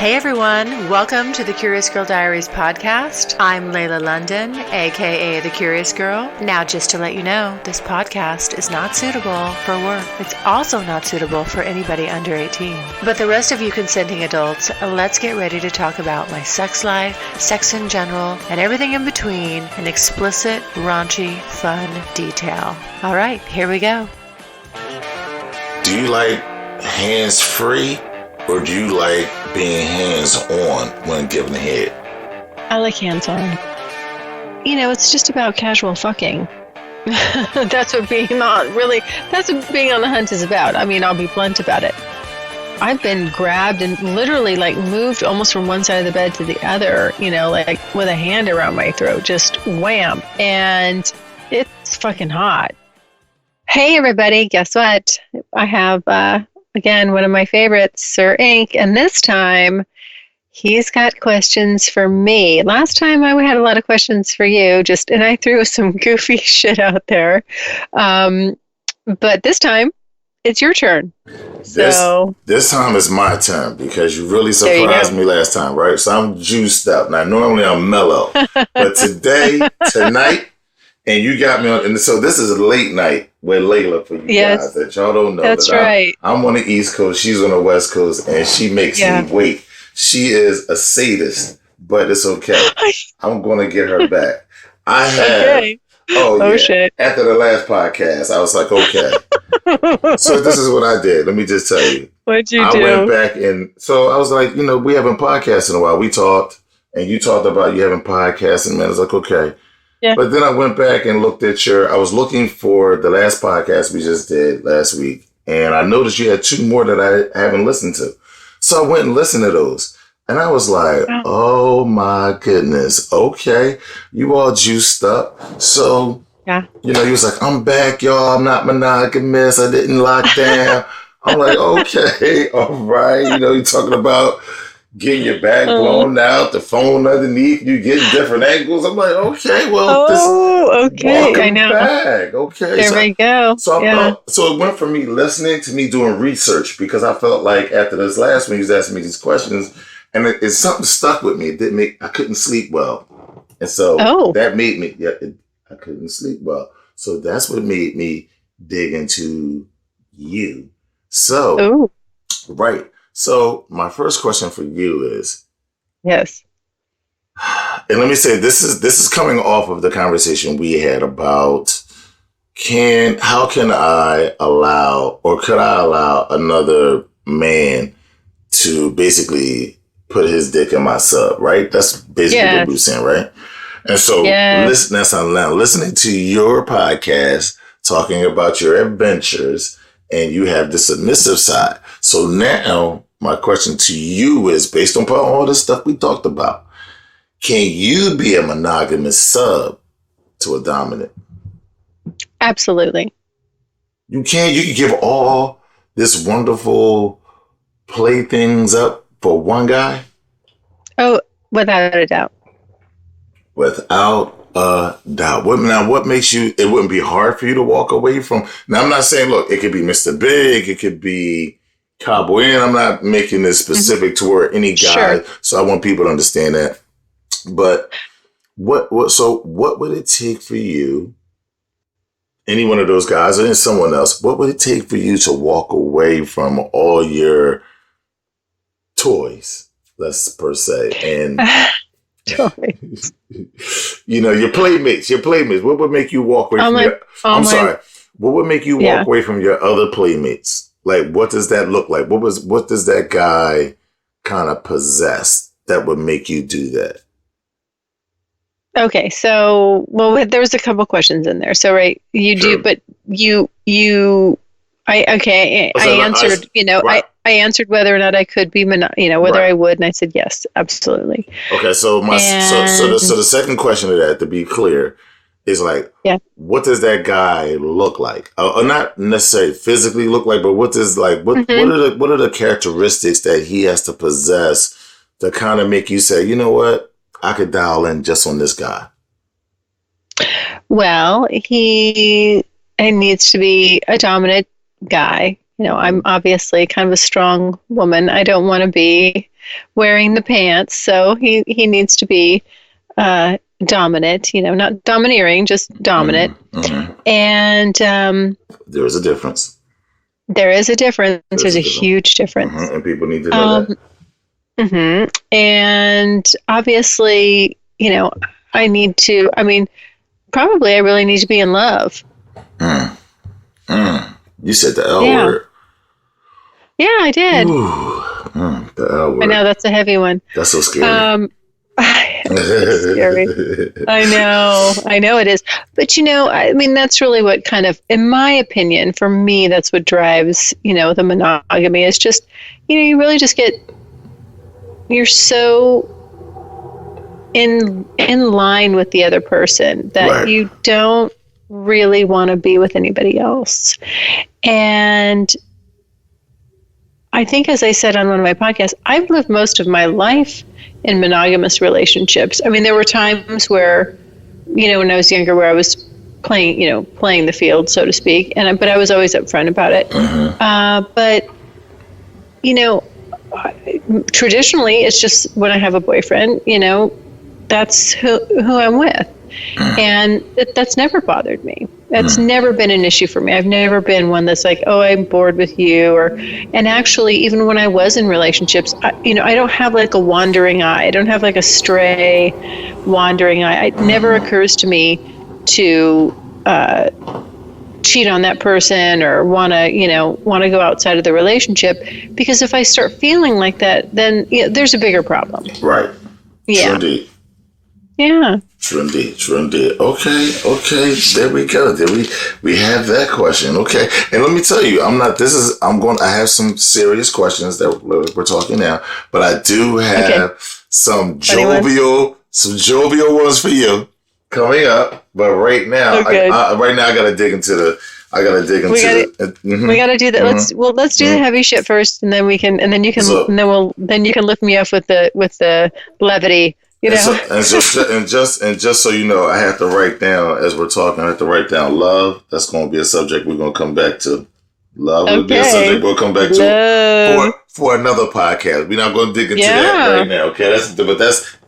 Hey everyone, welcome to the Curious Girl Diaries podcast. I'm Layla London, aka The Curious Girl. Now just to let you know, this podcast is not suitable for work. It's also not suitable for anybody under 18. But the rest of you consenting adults, let's get ready to talk about my sex life, sex in general, and everything in between in explicit, raunchy, fun detail. All right, here we go. Do you like hands-free or do you like being hands-on when giving head? I like hands-on. You know, it's just about casual fucking. That's what being on the hunt is about. I mean, I'll be blunt about it. I've been grabbed and literally like moved almost from one side of the bed to the other, you know, like with a hand around my throat, just wham. And it's fucking hot. Hey, everybody, guess what? I have, again, one of my favorites, Sir Inq, and this time he's got questions for me. Last time I had a lot of questions for you, and I threw some goofy shit out there. But this time, it's your turn. This time is my turn because you really surprised me last time, right? So I'm juiced up. Now, normally I'm mellow, but tonight, and you got me on, and so this is a late night with Layla for you guys that y'all don't know. That's right. I'm on the East Coast, she's on the West Coast, and she makes me wait. She is a sadist, but it's okay. I'm going to get her back. I have, shit. After the last podcast, I was like, okay. So this is what I did. Let me just tell you. What'd you do? I went back and, so I was like, you know, we haven't podcasted in a while. We talked, and you talked about you having podcasting, man. I was like, okay. Yeah. But then I went back and looked at I was looking for the last podcast we just did last week. And I noticed you had two more that I haven't listened to. So I went and listened to those. And I was like, oh my goodness. Okay. You all juiced up. So, you know, he was like, I'm back, y'all. I'm not monogamous. I didn't lock down. I'm like, okay. All right. You know, you're talking about getting your back blown out, the phone underneath, you getting different angles. I'm like, okay, well, I know. Back. Okay, there we go. So it went from me listening to me doing research because I felt like after this last one, he was asking me these questions, and it's something stuck with me. I couldn't sleep well, and so that made me. I couldn't sleep well, so that's what made me dig into you. So, right. So my first question for you is, yes. And let me say, this is coming off of the conversation we had about how can I allow, or could I allow another man to basically put his dick in my sub, right? That's basically what we were saying, right? And so listening to your podcast, talking about your adventures, and you have the submissive side. So now my question to you is, based on all the stuff we talked about, can you be a monogamous sub to a dominant? Absolutely. You can. You can give all this wonderful playthings up for one guy? Oh, without a doubt. Without a doubt. What makes you, it wouldn't be hard for you to walk away from? Now, I'm not saying, look, it could be Mr. Big, it could be Cowboy, and I'm not making this specific toward any guy, so I want people to understand that. But what would it take for you, any one of those guys or someone else, what would it take for you to walk away from all your toys, let's per se, and toys? You know, your playmates. What would make you walk away from what would make you walk away from your other playmates? Like, what does that look like? What does that guy kind of possess that would make you do that? Okay, so, there was a couple questions in there. So, right, you do, but I answered, I answered whether or not I could be, whether I would, and I said yes, absolutely. Okay, so the second question to that, to be clear, is like, what does that guy look like? Or not necessarily physically look like, but what are the characteristics that he has to possess to kind of make you say, you know what, I could dial in just on this guy? Well, he needs to be a dominant guy. I'm obviously kind of a strong woman. I don't want to be wearing the pants, so he needs to be dominant, not domineering, just dominant. And there is a difference. There is a difference. There's a huge difference. And people need to know that. And obviously, I really need to be in love. You said the L word. Yeah, I did. Ooh, the L word. I know, that's a heavy one. That's so scary. It's scary. I know it is. But, that's really what kind of, in my opinion, for me, that's what drives, the monogamy is just, you really just you're so in line with the other person that you don't really want to be with anybody else. And I think, as I said on one of my podcasts, I've lived most of my life in monogamous relationships. I mean, there were times where, when I was younger, where I was playing the field, so to speak, but I was always upfront about it. But, traditionally, it's just when I have a boyfriend, that's who I'm with. And that's never bothered me. That's never been an issue for me. I've never been one that's like, oh, I'm bored with you. And actually, even when I was in relationships, I don't have like a wandering eye. I don't have like a stray wandering eye. It never occurs to me to cheat on that person or want to go outside of the relationship, because if I start feeling like that, then there's a bigger problem. Right. Yeah. True indeed. Yeah. True indeed. Okay. There we go. We have that question. Okay. And let me tell you, I have some serious questions that we're talking now, but I do have some jovial ones for you coming up. But right now, I gotta dig into we gotta do that. Let's do the heavy shit first, and then you can lift me up with the levity. And just so you know, I have to write down, as we're talking, I have to write down love. That's going to be a subject we're going to come back to. Love will be a subject we'll come back to for another podcast. We're not going to dig into that right now, okay? That's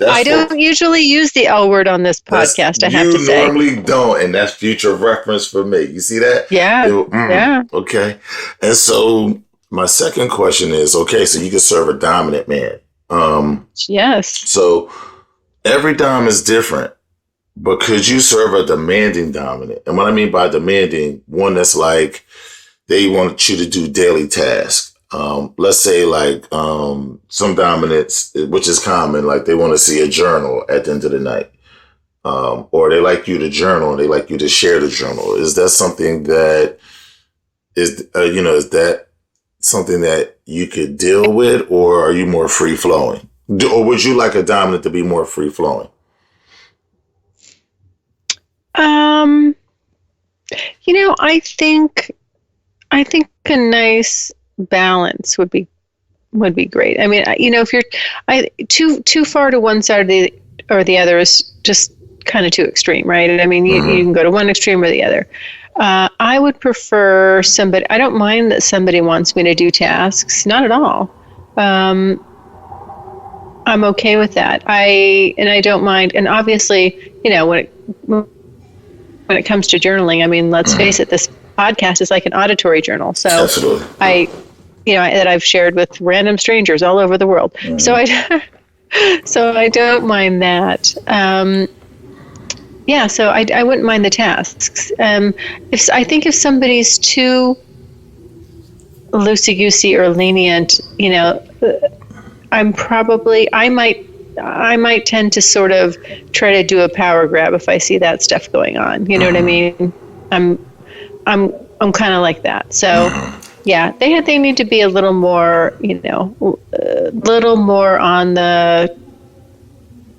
I don't usually use the L word on this podcast, I have to say. You normally don't, and that's future reference for me. You see that? Yeah. Okay. And so my second question is, okay, so you can serve a dominant man. Yes. So every dom is different, but could you serve a demanding dominant? And what I mean by demanding, one that's like they want you to do daily tasks. Let's say like some dominants, which is common, like they want to see a journal at the end of the night. Or they like you to journal and they like you to share the journal. Is that something that is that something that you could deal with, or are you more free flowing? Or would you like a dominant to be more free flowing? I think a nice balance would be great. I mean, if you're too far to one side or the other is just kind of too extreme, right? I mean, you can go to one extreme or the other. I would prefer somebody. I don't mind that somebody wants me to do tasks. Not at all. I'm okay with that. I don't mind. And obviously, when it comes to journaling, I mean, let's face it, this podcast is like an auditory journal. So absolutely. that I've shared with random strangers all over the world. So I don't mind that. So I wouldn't mind the tasks. If somebody's too loosey-goosey or lenient, I might tend to sort of try to do a power grab if I see that stuff going on. You know what I mean? I'm kind of like that. So yeah, they need to be a little more, little more on the,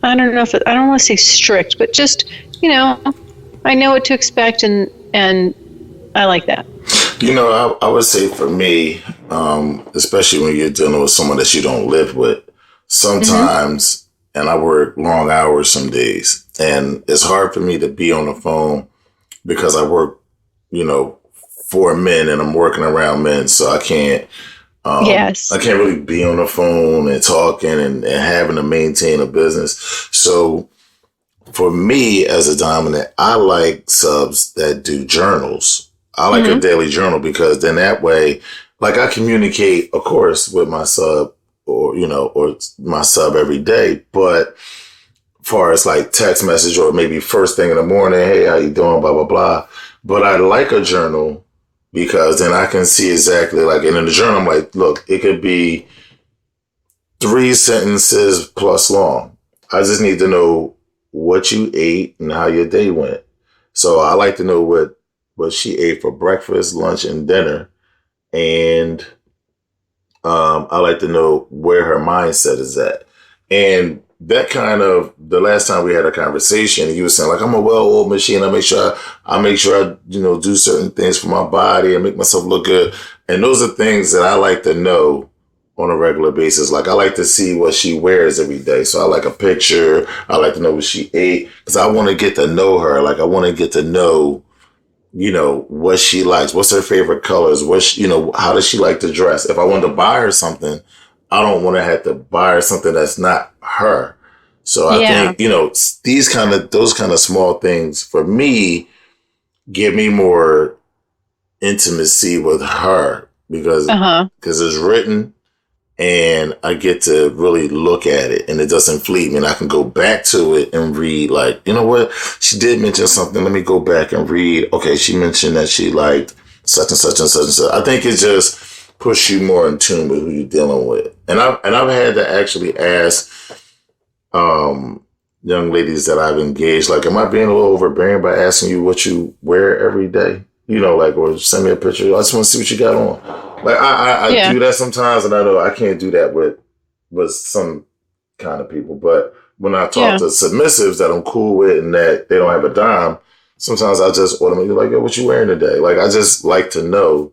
I don't want to say strict, but just, I know what to expect and I like that. I would say for me, especially when you're dealing with someone that you don't live with, sometimes, and I work long hours some days, and it's hard for me to be on the phone because I work, for men and I'm working around men, so I can't. Yes. I can't really be on the phone and talking and having to maintain a business. So for me as a dominant, I like subs that do journals. I like a daily journal because then that way, like I communicate, of course, with my sub or my sub every day. But far as like text message or maybe first thing in the morning, hey, how you doing? Blah, blah, blah. But I like a journal because then I can see exactly like, and in the journal, I'm like, look, it could be 3 sentences plus long. I just need to know what you ate and how your day went. So I like to know what she ate for breakfast, lunch, and dinner. And I like to know where her mindset is at. And that kind of, the last time we had a conversation, you were saying like, I'm a well-oiled machine. I make sure I do certain things for my body and make myself look good. And those are things that I like to know on a regular basis. Like I like to see what she wears every day. So I like a picture. I like to know what she ate because I want to get to know her. Like I want to get to know, what she likes. What's her favorite colors? How does she like to dress? If I want to buy her something, I don't want to have to buy her something that's not her. So I think, those kind of small things for me give me more intimacy with her because it's written and I get to really look at it and it doesn't fleet me and I can go back to it and read like, you know what? She did mention something. Let me go back and read. Okay. She mentioned that she liked such and such and such and such. I think it just push you more in tune with who you're dealing with. And I've had to actually ask young ladies that I've engaged, like, am I being a little overbearing by asking you what you wear every day? Or send me a picture. I just want to see what you got on. Like I do that sometimes, and I know I can't do that with some kind of people. But when I talk to submissives that I'm cool with and that they don't have a dime, sometimes I just automatically like, yo, what you wearing today? Like I just like to know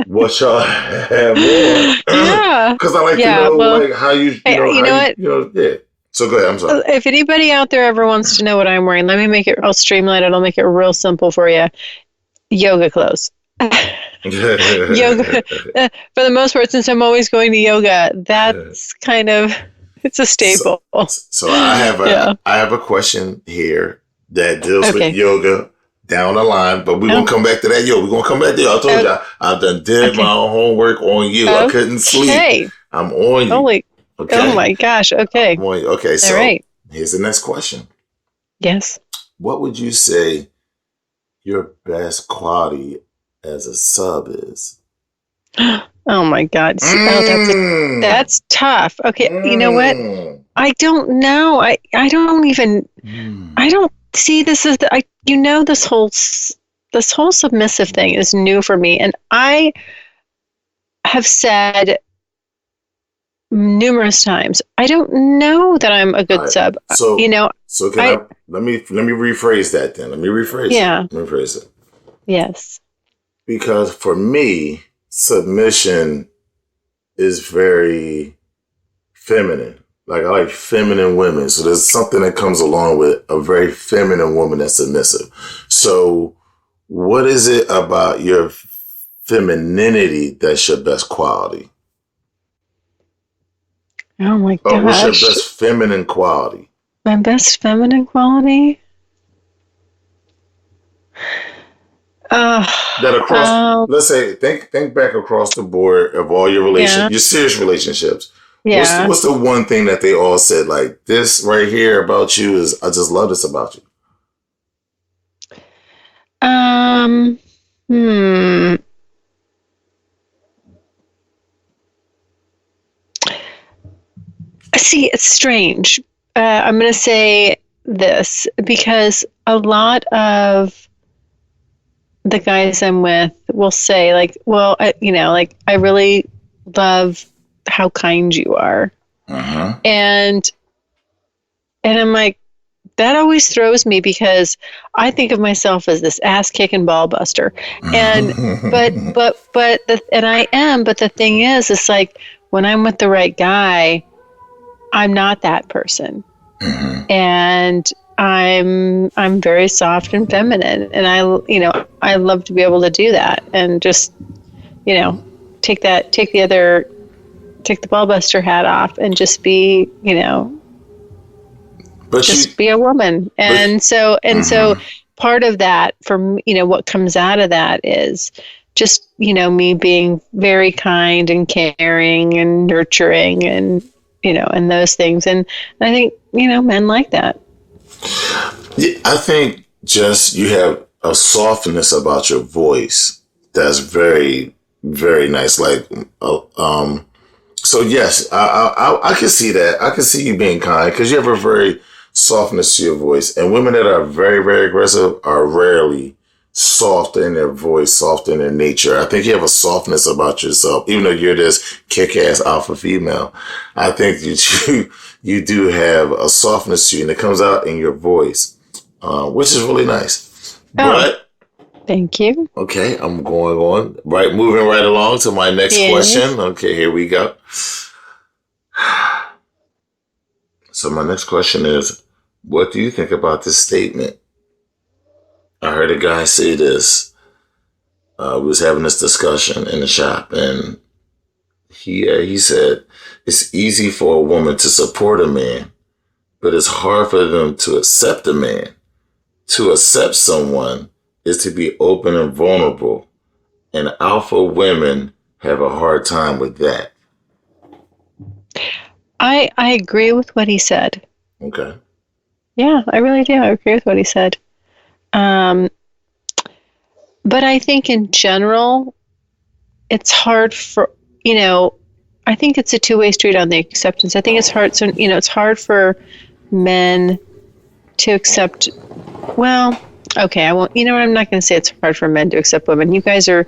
what y'all have on. Yeah. Because I like to know like how you yeah. So go ahead, I'm sorry. If anybody out there ever wants to know what I'm wearing, I'll streamline it. I'll make it real simple for you. Yoga clothes. Yoga. For the most part, since I'm always going to yoga, that's kind of, it's a staple. So I have a question here that deals with yoga down the line, but we're going to come back to that. We're going to come back there. I told you, I've did my own homework on you. I couldn't sleep. I'm on you. Okay. Oh my gosh. Okay. Okay. So here's the next question. Yes. What would you say your best quality as a sub is? Oh my God. That's tough. Okay. You know what? I don't know. I don't see this as this whole submissive thing is new for me. And I have said numerous times, I don't know that I'm a good sub. So let me rephrase that then. Let me rephrase it. Yes. Because for me, submission is very feminine. Like I like feminine women. So there's something that comes along with a very feminine woman that's submissive. So what is it about your femininity that's your best quality? Oh my gosh. What's your best feminine quality? My best feminine quality? That across, let's say, think back across the board of all your your serious relationships. Yeah. What's the one thing that they all said, like, this right here about you is, I just love this about you? See, it's strange. I'm going to say this because a lot of the guys I'm with will say like, well, I really love how kind you are. Uh-huh. And I'm like, that always throws me because I think of myself as this ass kicking ball buster. And, but I am, but the thing is, it's like when I'm with the right guy, I'm not that person. Mm-hmm. And I'm very soft and feminine, and I love to be able to do that, and just, take the ballbuster hat off and just be, be a woman. So part of that for me, what comes out of that is just, me being very kind and caring and nurturing and, and those things. And I think, men like that. Yeah, I think just you have a softness about your voice that's very, very nice. Like, so yes, I can see that. I can see you being kind because you have a very softness to your voice. And women that are very, very aggressive are rarely soft in their voice, soft in their nature. I think you have a softness about yourself, even though you're this kick-ass alpha female. I think you do have a softness to you, and it comes out in your voice, which is really nice. But thank you. Okay, I'm going on. Right, moving right along to my next question. Okay, here we go. So my next question is, what do you think about this statement? I heard a guy say this. We was having this discussion in the shop, and he said, it's easy for a woman to support a man, but it's hard for them to accept a man. To accept someone is to be open and vulnerable, and alpha women have a hard time with that. I agree with what he said. Okay. Yeah, I really do. I agree with what he said. But I think in general, it's hard for, I think it's a two-way street on the acceptance. I think it's hard. So, it's hard for men to accept, well, okay, I won't, I'm not going to say it's hard for men to accept women. You guys are,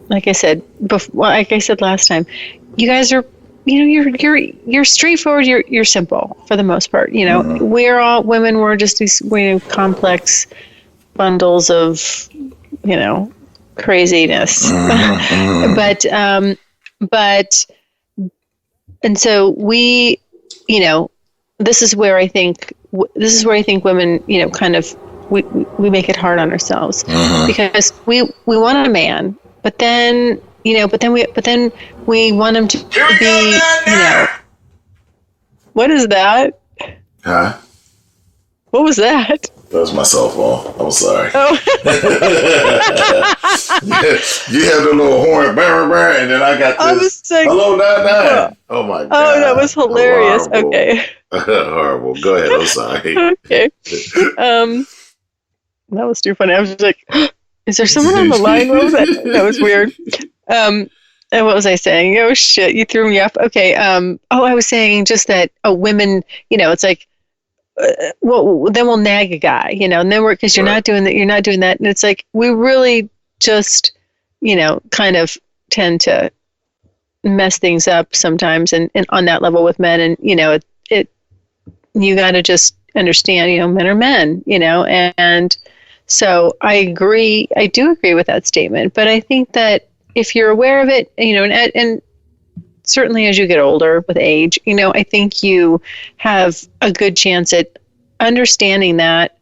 like I said, like I said last time, you guys are, you're straightforward. You're simple for the most part. We're all women. We're just these, complex bundles of, craziness. But, and so we, this is where I think women, kind of, we make it hard on ourselves because we want a man, but then we want him to be, what is that? Huh? What was that? That was my cell phone. I'm sorry. Oh. You had the little horn, and then I got this. I was saying, hello, 99. Oh my God. Oh, that was hilarious. Horrible. Okay. Horrible. Go ahead. I'm sorry. Okay. That was too funny. I was like, is there someone on the line? What was that? That was weird. And what was I saying? Oh shit, you threw me off. Okay. I was saying just that women, it's like, well, then we'll nag a guy, and then because you're not doing that, and it's like we really just, kind of tend to mess things up sometimes, and on that level with men, and you got to just understand, men are men, and so I do agree with that statement, but I think that if you're aware of it, and certainly as you get older with age, I think you have a good chance at understanding that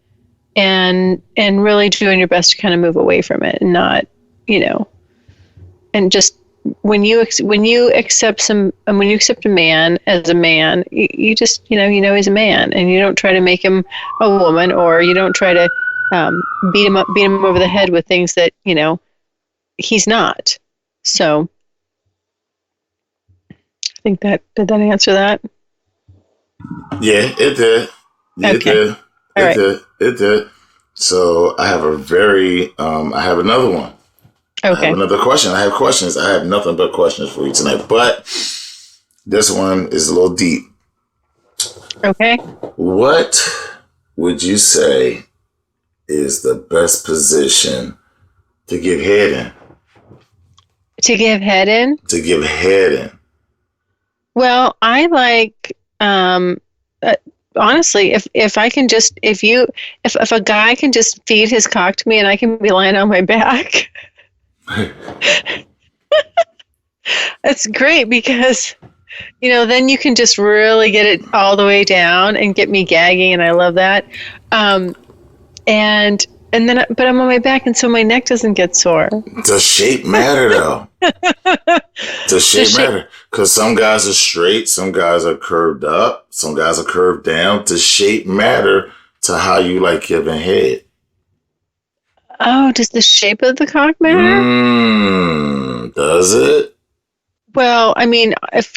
and really doing your best to kind of move away from it and not, and just when you accept a man as a man, you just, he's a man, and you don't try to make him a woman, or you don't try to beat him over the head with things that, he's not. So I think did that answer that? Yeah, it did. Okay. It did. So I have I have another one. Okay. I have another question. I have questions. I have nothing but questions for you tonight, but this one is a little deep. Okay. What would you say is the best position to give head in? To give head in? To give head in. Well, I like, honestly, if I can just, if a guy can just feed his cock to me and I can be lying on my back, that's great, because then you can just really get it all the way down and get me gagging, and I love that. And then, but I'm on my back, and so my neck doesn't get sore. Does shape matter, though? Does shape matter? Because some guys are straight, some guys are curved up, some guys are curved down. Does shape matter to how you like giving head? Oh, does the shape of the cock matter? Does it? Well, I mean, if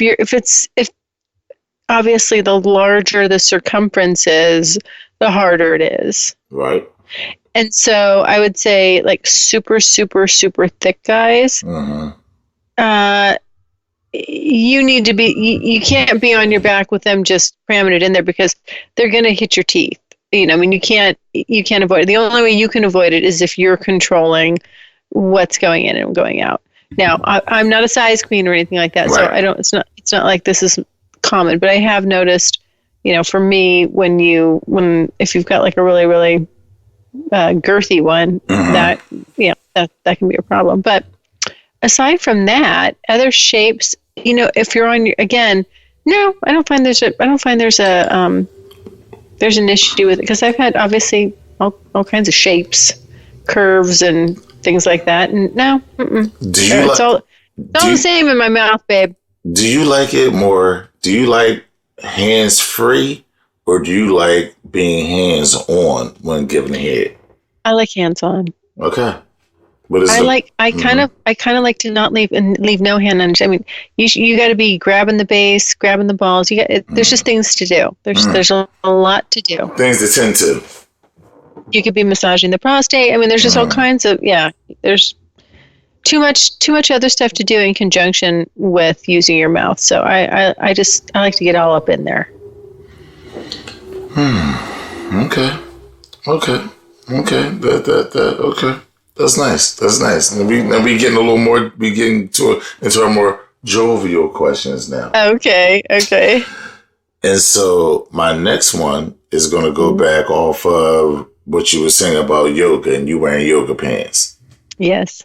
obviously the larger the circumference is, the harder it is. Right. And so I would say like super, super, super thick guys, you need to be, you can't be on your back with them just cramming it in there because they're going to hit your teeth. I mean, you can't avoid it. The only way you can avoid it is if you're controlling what's going in and going out. Now, I'm not a size queen or anything like that, right. So it's not like this is common, but I have noticed, for me, if you've got like a really, really girthy one, that can be a problem. But aside from that, other shapes, if you're on no, I don't find there's an issue with it because I've had obviously all kinds of shapes, curves, and things like that. And no, it's all the same in my mouth, babe. Do you like it more? Do you like hands free, or do you like being hands on when giving head? I like hands on. Okay. I kind of like to not leave no hand on. I mean, you got to be grabbing the base, grabbing the balls. There's just things to do. There's a lot to do. Things to tend to. You could be massaging the prostate. I mean, there's just all kinds of There's too much other stuff to do in conjunction with using your mouth. So I like to get all up in there. Okay. Okay. That's nice. And we getting a little more. We getting into our more jovial questions now. Okay. And so my next one is going to go back off of what you were saying about yoga and you wearing yoga pants. Yes.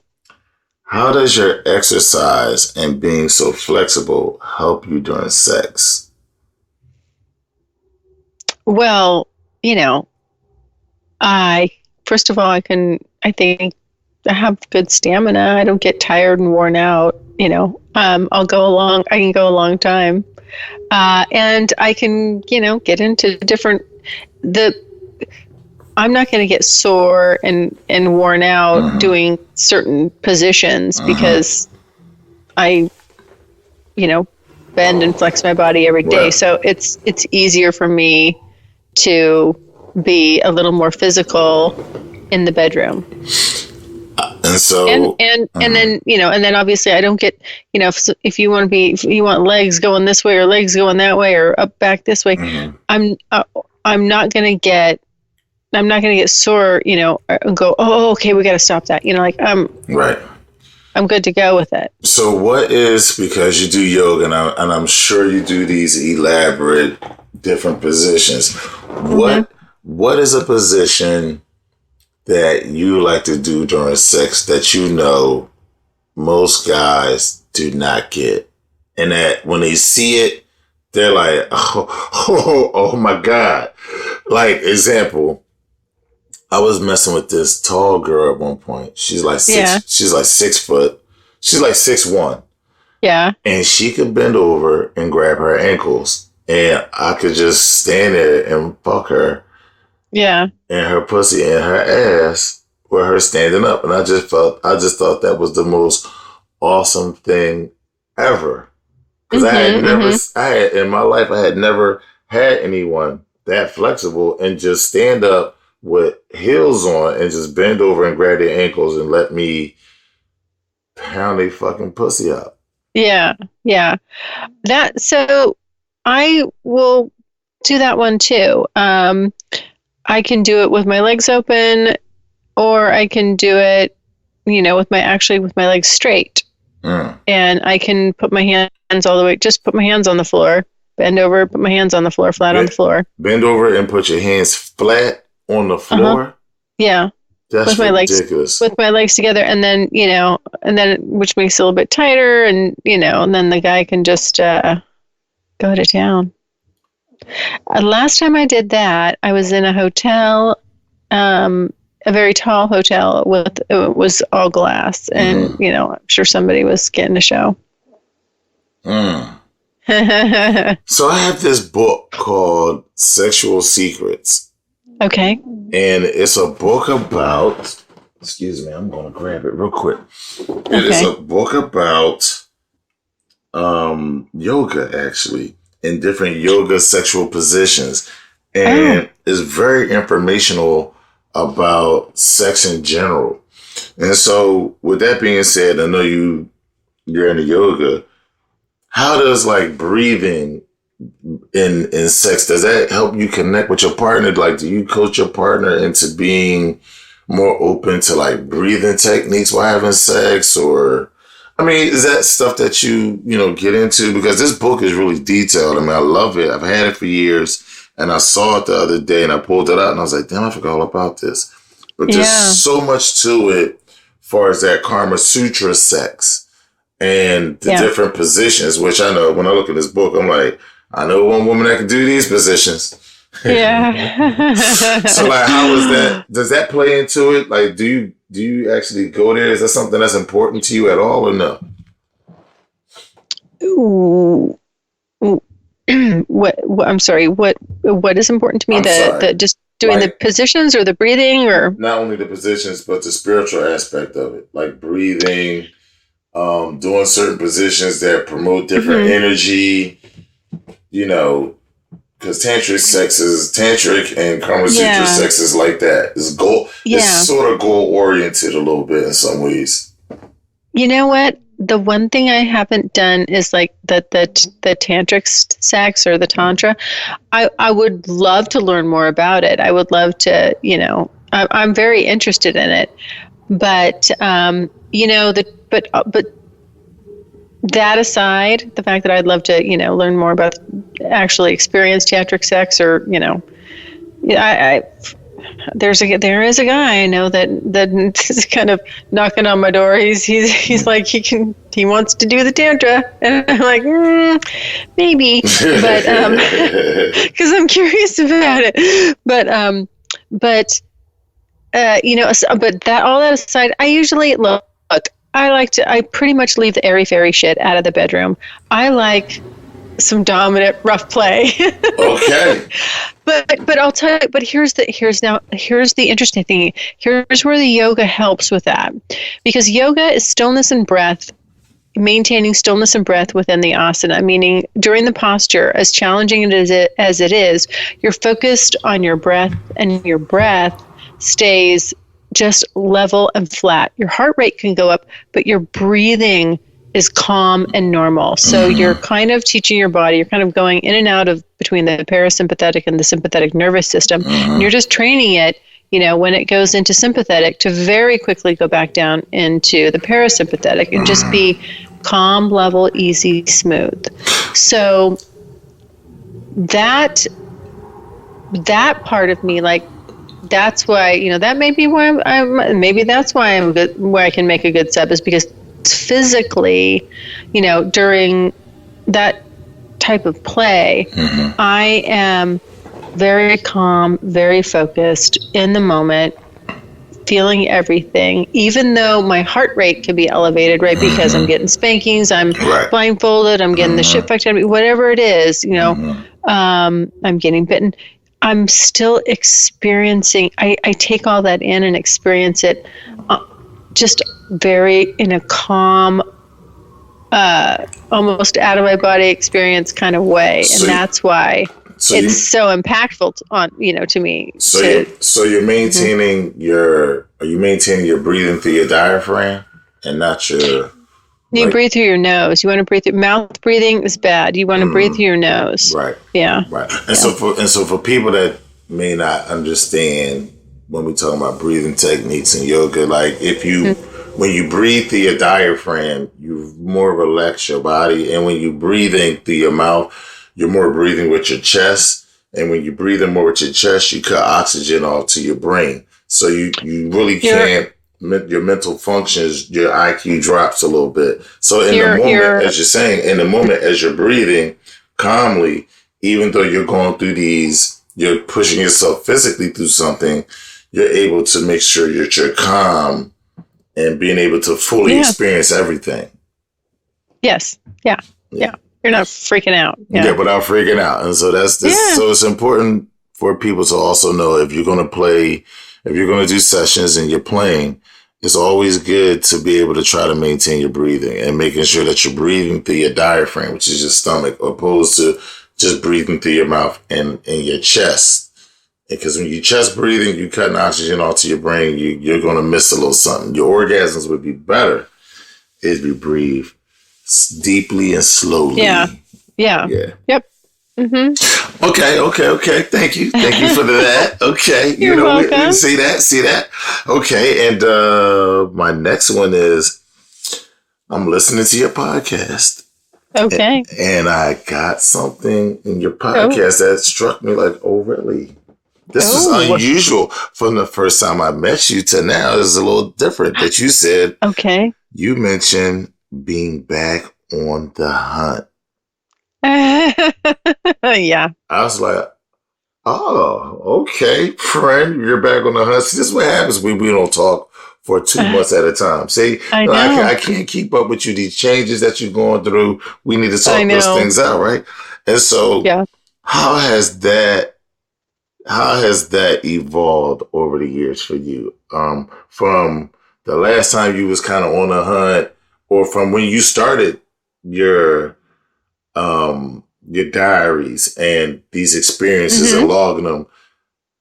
How does your exercise and being so flexible help you during sex? Well, first of all, I think I have good stamina. I don't get tired and worn out. I can go a long time. And I can, get into I'm not going to get sore and worn out doing certain positions because I, bend and flex my body every day. Right. So it's easier for me to be a little more physical in the bedroom. And so, and then obviously I don't get, if you want legs going this way or legs going that way or up back this way, I'm not going to get sore, and go, oh, okay, we got to stop that. Right. I'm good to go with it. So because you do yoga and I'm sure you do these elaborate different positions, what is a position that you like to do during sex that most guys do not get, and that when they see it, they're like, oh my God. Like, example, I was messing with this tall girl at one point. She's like 6 foot. She's like 6'1". Yeah. And she could bend over and grab her ankles, and I could just stand there and fuck her. Yeah. And her pussy and her ass with her standing up. And I just thought that was the most awesome thing ever. Because I had in my life, I had never had anyone that flexible and just stand up with heels on and just bend over and grab their ankles and let me pound their fucking pussy up. Yeah. Yeah. So I will do that one too. I can do it with my legs open, or I can do it, with my legs straight. And I can put my hands all the way, just put my hands on the floor, bend over, put my hands on the floor, flat on the floor. Bend over and put your hands flat on the floor? Yeah. That's ridiculous. With my legs together, and then, which makes it a little bit tighter, and, and then the guy can just, go to town. Last time I did that, I was in a hotel, a very tall hotel it was all glass, and I'm sure somebody was getting a show. So I have this book called Sexual Secrets. Okay. And it's a book about, excuse me, I'm going to grab it real quick. It is a book about yoga, actually, in different yoga sexual positions. And it's very informational about sex in general. And so with that being said, I know you're into yoga. How does like breathing in sex, does that help you connect with your partner? Like, do you coach your partner into being more open to like breathing techniques while having sex? Or, I mean, is that stuff that you get into? Because this book is really detailed. I mean, I love it. I've had it for years, and I saw it the other day and I pulled it out and I was like, damn, I forgot all about this. But there's so much to it as far as that Karma Sutra sex and the different positions, which I know when I look at this book, I'm like, I know one woman that can do these positions. Yeah. So like, how is that? Does that play into it? Like, do you actually go there? Is that something that's important to you at all, or no? Ooh. What? I'm sorry. What is important to me? The just doing the positions or the breathing, or not only the positions but the spiritual aspect of it, like breathing, doing certain positions that promote different energy. Because tantric and Karma Sutra sex is like that. It's goal. It's sort of goal oriented a little bit in some ways. You know what? The one thing I haven't done is like the tantric sex or the tantra. I would love to learn more about it. I would love to. I'm very interested in it, but but. That aside, the fact that I'd love to, learn more about actually experience tantric sex, or, there is a guy I know that is kind of knocking on my door. He's like, he wants to do the tantra, and I'm like, maybe, but because I'm curious about it, but but that all that aside, I usually look. I pretty much leave the airy-fairy shit out of the bedroom. I like some dominant rough play. Okay. But I'll tell you, but here's the interesting thing. Here's where the yoga helps with that. Because yoga is stillness and breath, maintaining stillness and breath within the asana, meaning during the posture, as challenging as it is, you're focused on your breath, and your breath stays just level and flat. Your heart rate can go up, but your breathing is calm and normal. So you're kind of teaching your body, you're kind of going in and out of between the parasympathetic and the sympathetic nervous system. And you're just training it, when it goes into sympathetic, to very quickly go back down into the parasympathetic and just be calm, level, easy, smooth. So that part of me, like, that's why, that may be why maybe that's why I'm good, where I can make a good sub, is because physically, during that type of play, I am very calm, very focused in the moment, feeling everything, even though my heart rate can be elevated, right? Because I'm getting spankings, I'm blindfolded, I'm getting the shit fucked out of me, whatever it is, I'm getting bitten. I'm still experiencing, I take all that in and experience it just very in a calm, almost out of my body experience kind of way. And that's why it's so impactful to me. So you're maintaining are you maintaining your breathing through your diaphragm and not your... You breathe through your nose. You want to breathe through mouth. Breathing is bad. You want to breathe through your nose. Right. Yeah. Right. And so for people that may not understand when we talk about breathing techniques in yoga, like if you when you breathe through your diaphragm, you more relax your body, and when you breathing through your mouth, you're more breathing with your chest, and when you breathe in more with your chest, you cut oxygen off to your brain. So you really can't. Your mental functions, your IQ drops a little bit. So in the moment, as you're saying, in the moment as you're breathing, calmly, even though you're going through you're pushing yourself physically through something, you're able to make sure that you're calm and being able to fully experience everything. Yes. Yeah. You're not freaking out. Yeah, without freaking out. And so so it's important for people to also know if you're going to do sessions and you're playing, it's always good to be able to try to maintain your breathing and making sure that you're breathing through your diaphragm, which is your stomach, opposed to just breathing through your mouth and your chest. Because when you chest breathing, you're cutting oxygen off to your brain, you're going to miss a little something. Your orgasms would be better if you breathe deeply and slowly. Yeah. Yep. Mm-hmm. Okay. Thank you for that. Okay. You're welcome. We see that. Okay. And my next one is, I'm listening to your podcast. Okay. And I got something in your podcast that struck me like, really? This was unusual from the first time I met you to now. It's a little different that you said. Okay. You mentioned being back on the hunt. Yeah. I was like, okay, friend, you're back on the hunt. See, this is what happens when we don't talk for 2 months at a time. See, I know. I can't keep up with you. These changes that you're going through, we need to talk those things out, right? And so, how has that evolved over the years for you? From the last time you was kind of on the hunt, or from when you started your diaries and these experiences and logging them,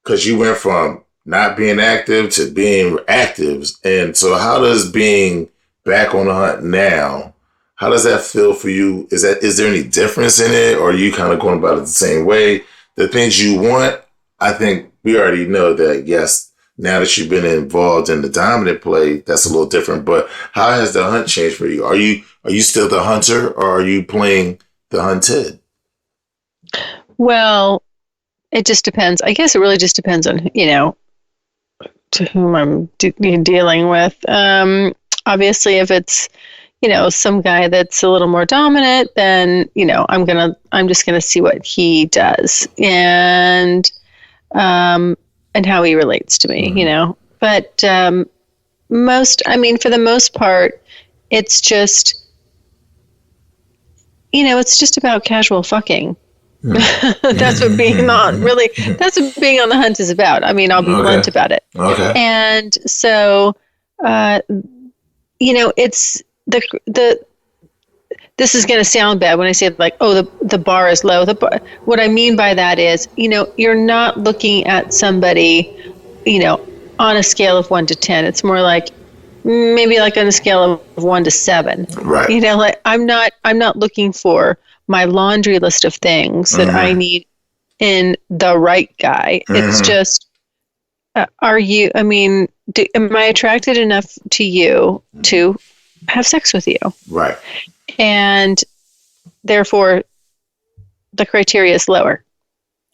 because you went from not being active to being active. And so how does being back on the hunt now, how does that feel for you? Is there any difference in it, or are you kind of going about it the same way? The things you want, I think we already know that, yes, now that you've been involved in the dominant play, that's a little different. But how has the hunt changed for you? Are you still the hunter, or are you playing the hunted? Well, it just depends. I guess it really just depends on, to whom I'm dealing with. Obviously, if it's, some guy that's a little more dominant, then, I'm just going to see what he does and how he relates to me, But for the most part, it's just, it's just about casual fucking. That's what being on the hunt is about. I mean, I'll be blunt about it. Okay. And so, it's this is going to sound bad when I say like, the bar is low. What I mean by that is, you're not looking at somebody, on a scale of 1 to 10. It's more like maybe like on a scale of 1 to 7. Right. Like I'm not looking for my laundry list of things that I need in the right guy. It's just, am I attracted enough to you to have sex with you? Right. And therefore the criteria is lower.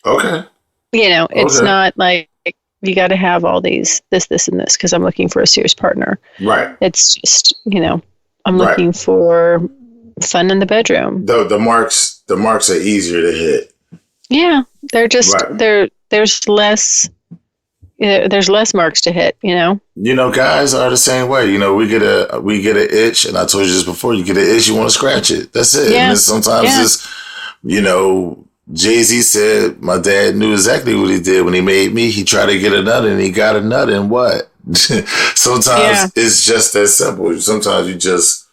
Okay. It's not like you got to have all these, this, and this, because I'm looking for a serious partner. Right. It's just, I'm looking for fun in the bedroom. The marks are easier to hit. Yeah, they're just there's less marks to hit. Guys are the same way. We get an itch, and I told you this before. You get an itch, you want to scratch it. That's it. Yeah. And sometimes it's, Jay-Z said my dad knew exactly what he did when he made me. He tried to get a nut, and he got a nut, and what? Sometimes it's just that simple. Sometimes you just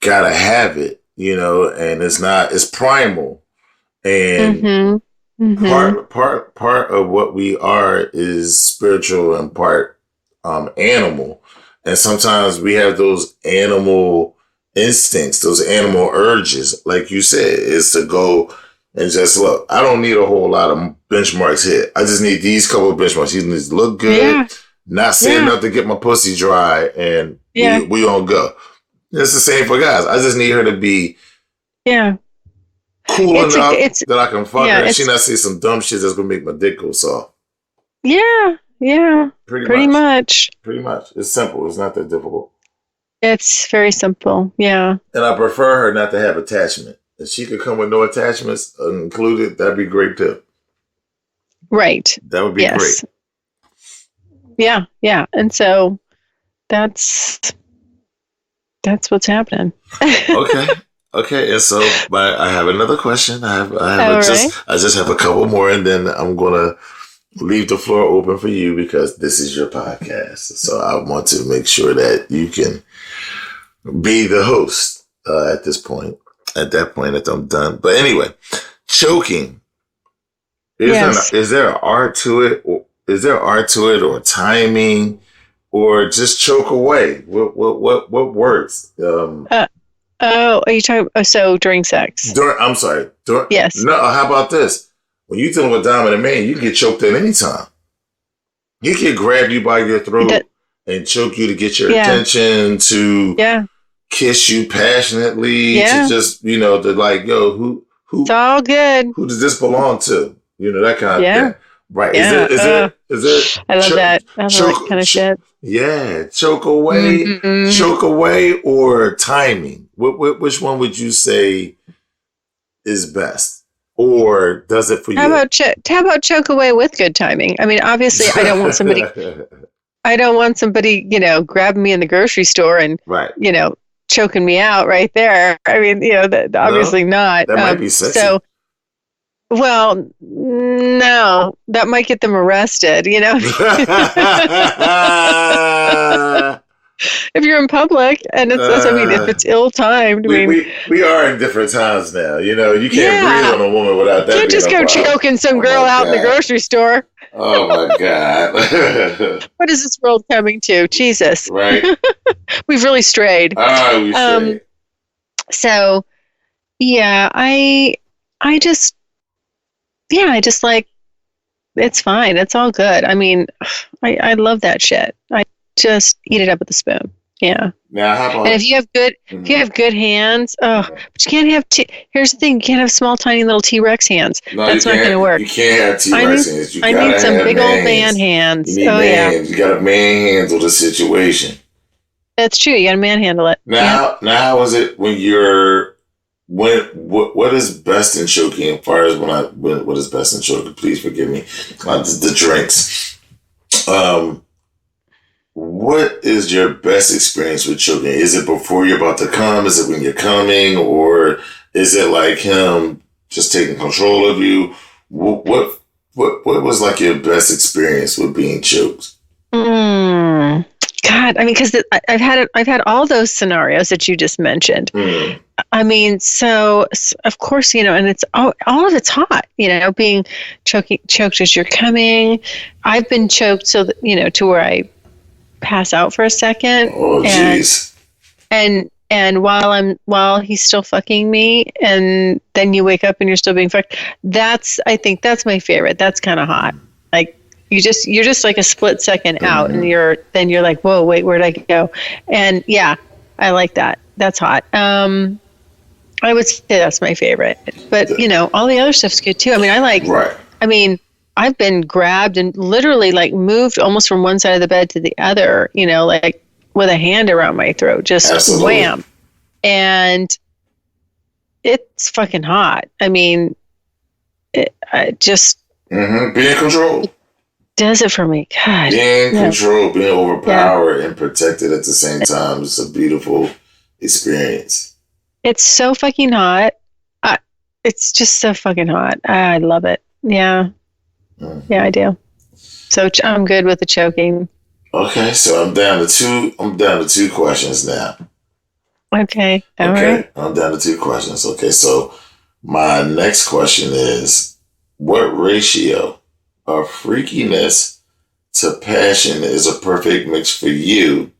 gotta have it. And it's primal. And part of what we are is spiritual and part animal. And sometimes we have those animal instincts, those animal urges, like you said, is to go and just look. I don't need a whole lot of benchmarks hit. I just need these couple of benchmarks. He needs to look good, not say enough to get my pussy dry, and we on go. It's the same for guys. I just need her to be cool enough that I can fuck her, and she not say some dumb shit that's gonna make my dick go soft. Yeah. Pretty much. Pretty much. It's simple. It's not that difficult. It's very simple. Yeah. And I prefer her not to have attachment. If she could come with no attachments included, that'd be great too. Right. That would be great. Yeah, yeah. And so that's what's happening. Okay. And so I have another question. I just have a couple more, and then I'm gonna leave the floor open for you because this is your podcast. So I want to make sure that you can be the host at this point. At that point, that I'm done. But anyway, choking. Is there an art to it? Is there art to it, or timing, or just choke away? What works? Are you talking? So during sex? I'm sorry. Yes. No. How about this? When you're dealing with dominant man, you can get choked at any time. He can grab you by your throat and choke you to get your attention, to kiss you passionately, to just to like, yo, who? It's all good. Who does this belong to? That kind of thing. Right. Yeah. Is it I love that. I love that kind of shit. Yeah. Choke away or timing. Which one would you say is best? Or does it for you? How about choke away with good timing? I mean, obviously I don't want somebody grabbing me in the grocery store and choking me out right there. I mean, obviously not. That might be sexy. So, well, no, that might get them arrested, If you're in public and if it's ill-timed. We are in different times now. You can't breathe on a woman without that. You can't just go choking some girl out in the grocery store. Oh my God. What is this world coming to? Jesus. Right. We've really strayed. We've strayed. So, yeah, I just like, it's fine. It's all good. I mean, I love that shit. I just eat it up with a spoon. Yeah. Now, how about? And if you have good hands, but you can't have. Here's the thing: you can't have small, tiny little T-Rex hands. No, that's not going to work. You can't have T-Rex hands. I need some big old man hands. You need man hands. You got to manhandle the situation. That's true. You got to manhandle it. Now, how is it when you're? What is best in choking? As far as what is best in choking? Please forgive me. The drinks. What is your best experience with choking? Is it before you're about to come? Is it when you're coming? Or is it like him just taking control of you? What was like your best experience with being choked? God, I mean, because I've had all those scenarios that you just mentioned. I mean, so of course, and it's all of it's hot, being choked as you're coming. I've been choked so that, to where I pass out for a second. Oh, jeez. And while he's still fucking me, and then you wake up and you're still being fucked. I think that's my favorite. That's kind of hot. Like you're just like a split second out, and you're like, whoa, wait, where'd I go? And yeah, I like that. That's hot. I would say that's my favorite. But all the other stuff's good too. I mean, Right. I mean, I've been grabbed and literally like moved almost from one side of the bed to the other, like with a hand around my throat, just Absolutely. Wham. And it's fucking hot. I mean, I just being in control does it for me. God. Being in control, being overpowered and protected at the same time. It's a beautiful experience. It's so fucking hot. It's just so fucking hot. I love it. Yeah. Yeah, I do. So I'm good with the choking. Okay, so I'm down to two questions now. Okay. All right. I'm down to two questions. Okay, so my next question is, what ratio of freakiness to passion is a perfect mix for you,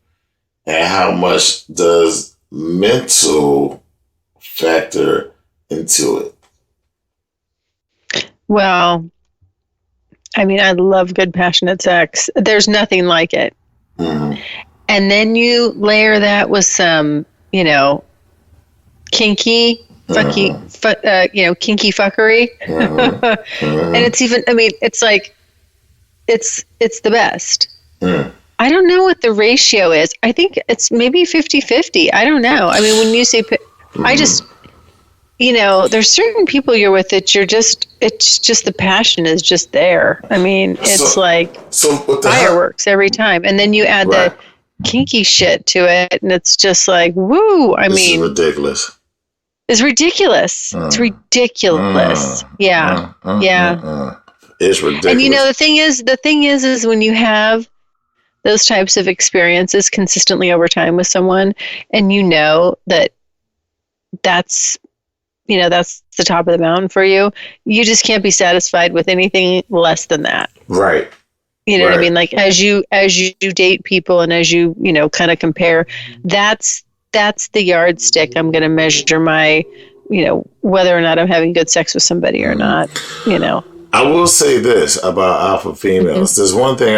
and how much does mental factor into it? Well, I mean, I love good, passionate sex. There's nothing like it. And then you layer that with some, kinky, kinky fuckery. And it's even, I mean, it's like, it's the best. I don't know what the ratio is. I think it's maybe 50-50. I don't know. I mean, when you say, there's certain people you're with that it's just the passion is just there. I mean, it's fireworks every time. And then you add the kinky shit to it, and it's just like, woo. This is ridiculous. It's ridiculous. It's ridiculous. Yeah. It's ridiculous. And the thing is when you have those types of experiences consistently over time with someone, and that's the top of the mountain for you, you just can't be satisfied with anything less than that. Right. You know what I mean? Like as you date people and as you kind of compare, that's the yardstick I'm going to measure my, whether or not I'm having good sex with somebody or not, I will say this about alpha females. There's one thing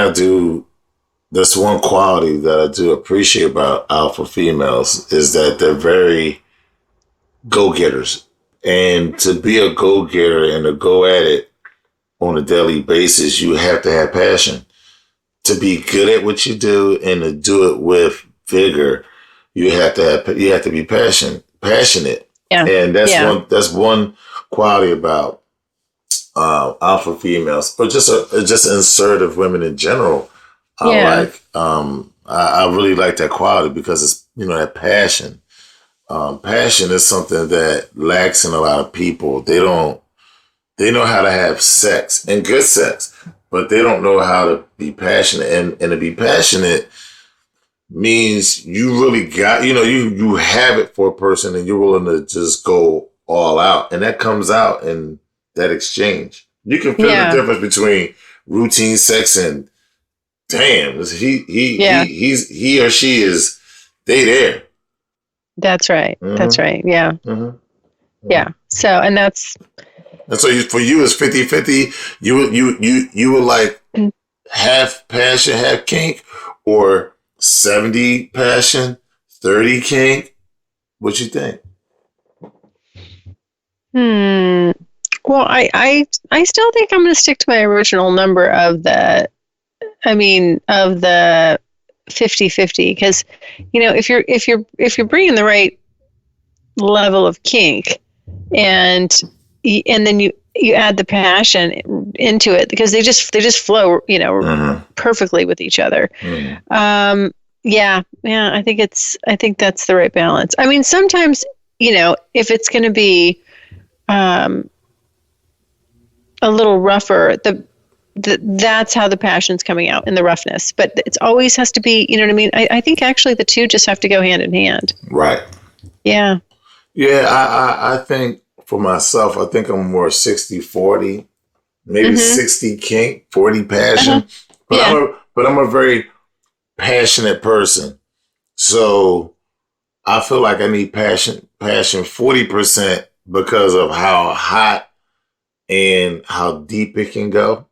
there's one quality that I do appreciate about alpha females is that they're very go-getters. And to be a go-getter and to go at it on a daily basis, you have to have passion. To be good at what you do and to do it with vigor, you have to be passionate. Yeah. And that's one quality about alpha females, or just assertive women in general. I really like that quality because it's that passion. Passion is something that lacks in a lot of people. They know how to have sex and good sex, but they don't know how to be passionate. And to be passionate means you really got, you have it for a person and you're willing to just go all out. And that comes out in that exchange. You can feel the difference between routine sex and damn, he or she is, they there. That's right. Mm-hmm. That's right. Yeah. Mm-hmm. Yeah. So, and so for you, it's 50-50. You were like half passion, half kink, or 70 passion, 30 kink. What you think? Well, I still think I'm going to stick to my original number of the 50-50, because if you're bringing the right level of kink and then you add the passion into it, because they just flow perfectly with each other. I think that's the right balance. I mean, sometimes if it's going to be a little rougher, that's how the passion's coming out, in the roughness. But it always has to be, you know what I mean? I think actually the two just have to go hand in hand. Right. Yeah. Yeah, I think for myself, I think I'm more 60-40, maybe 60 kink, 40 passion. But I'm a very passionate person. So I feel like I need passion 40% because of how hot and how deep it can go.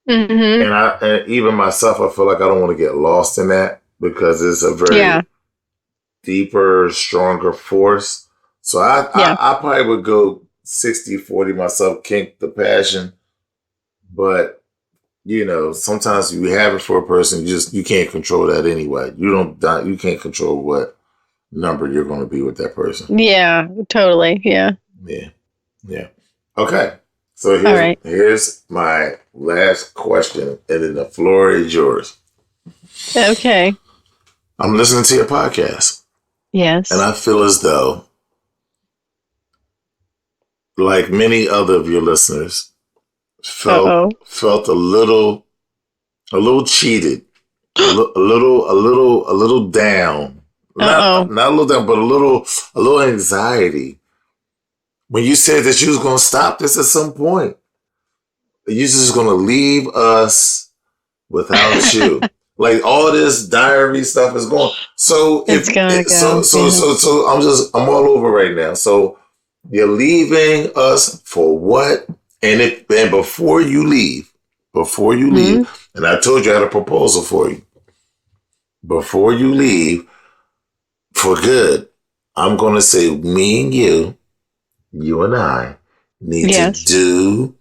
Mm-hmm. And even myself, I feel like I don't want to get lost in that because it's a very deeper, stronger force. So I probably would go 60-40 myself, kink the passion. But sometimes you have it for a person, you can't control that anyway. You can't control what number you're going to be with that person. Yeah, totally. Yeah. Yeah. Okay. So here's my last question, and then the floor is yours. Okay. I'm listening to your podcast. Yes. And I feel as though, like many other of your listeners, felt a little cheated, a little down. Not a little down, but a little anxiety. When you said that you was going to stop this at some point, you just going to leave us without you. Like all this diary stuff is going. So I'm all over right now. So you're leaving us for what? And before you leave, and I told you I had a proposal for you. Before you leave for good, I'm going to say me and you and I need to do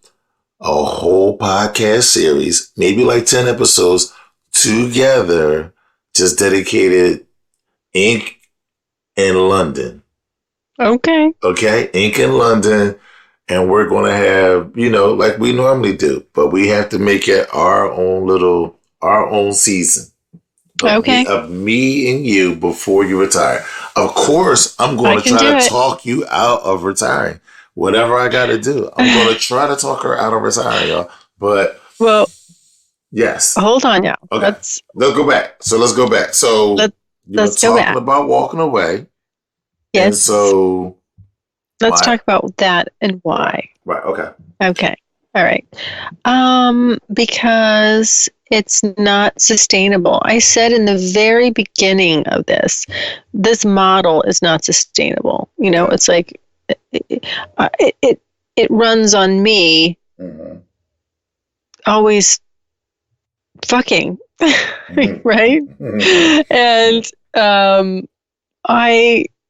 a whole podcast series, maybe like 10 episodes together, just dedicated Inc. in London. Okay. Okay, Inc. in London. And we're going to have, like we normally do, but we have to make it our own season Okay. of me and you before you retire. Of course, I'm going to try to talk you out of retiring. Whatever I got to do, I'm going to try to talk her out of retiring, y'all. But yes, hold on, now. Okay, let's go back. So let's go back. So you were talking about walking away. Yes. And so let's talk about that and why. Right. Okay. Okay. All right. Because it's not sustainable. I said in the very beginning of this model is not sustainable. It's like it runs on me always fucking, right? And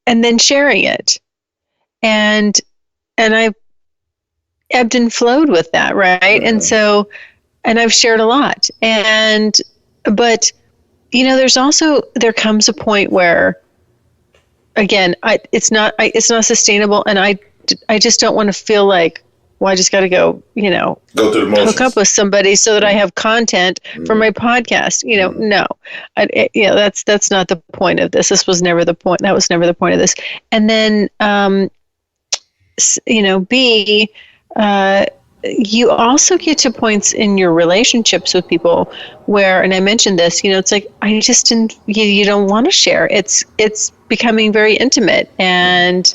and then sharing it. And I've ebbed and flowed with that, right? And so, and I've shared a lot. But there comes a point where, again, it's not sustainable, and I just don't want to feel like, well, I just got to go through the motions, hook up with somebody so that I have content for my podcast. No, that's not the point of this. This was never the point. That was never the point of this. And then, B, you also get to points in your relationships with people where, and I mentioned this, it's like, I just didn't, you don't want to share. It's becoming very intimate, and,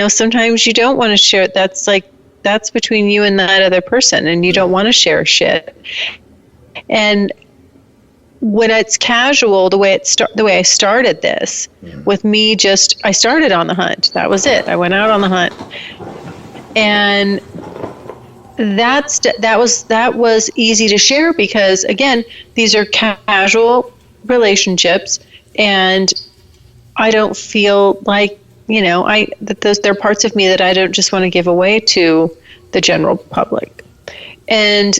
sometimes you don't want to share. That's between you and that other person, and you don't want to share shit. And when it's casual, the way I started this with me, I started on the hunt. That was it. I went out on the hunt, and that was easy to share because, again, these are casual relationships, and I don't feel like there are parts of me that I don't just want to give away to the general public. And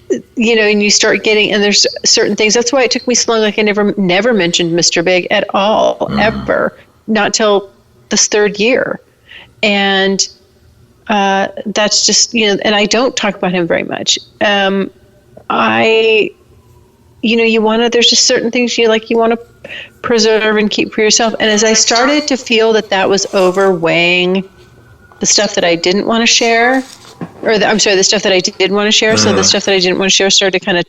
and you start getting, and there's certain things. That's why it took me so long. Like I never mentioned Mr. Big at all, ever, not till this third year. And that's just, and I don't talk about him very much. There's just certain things you want to preserve and keep for yourself. And as I started to feel that was overweighing the stuff that I didn't want to share, the stuff that I did want to share. So the stuff that I didn't want to share started to kind of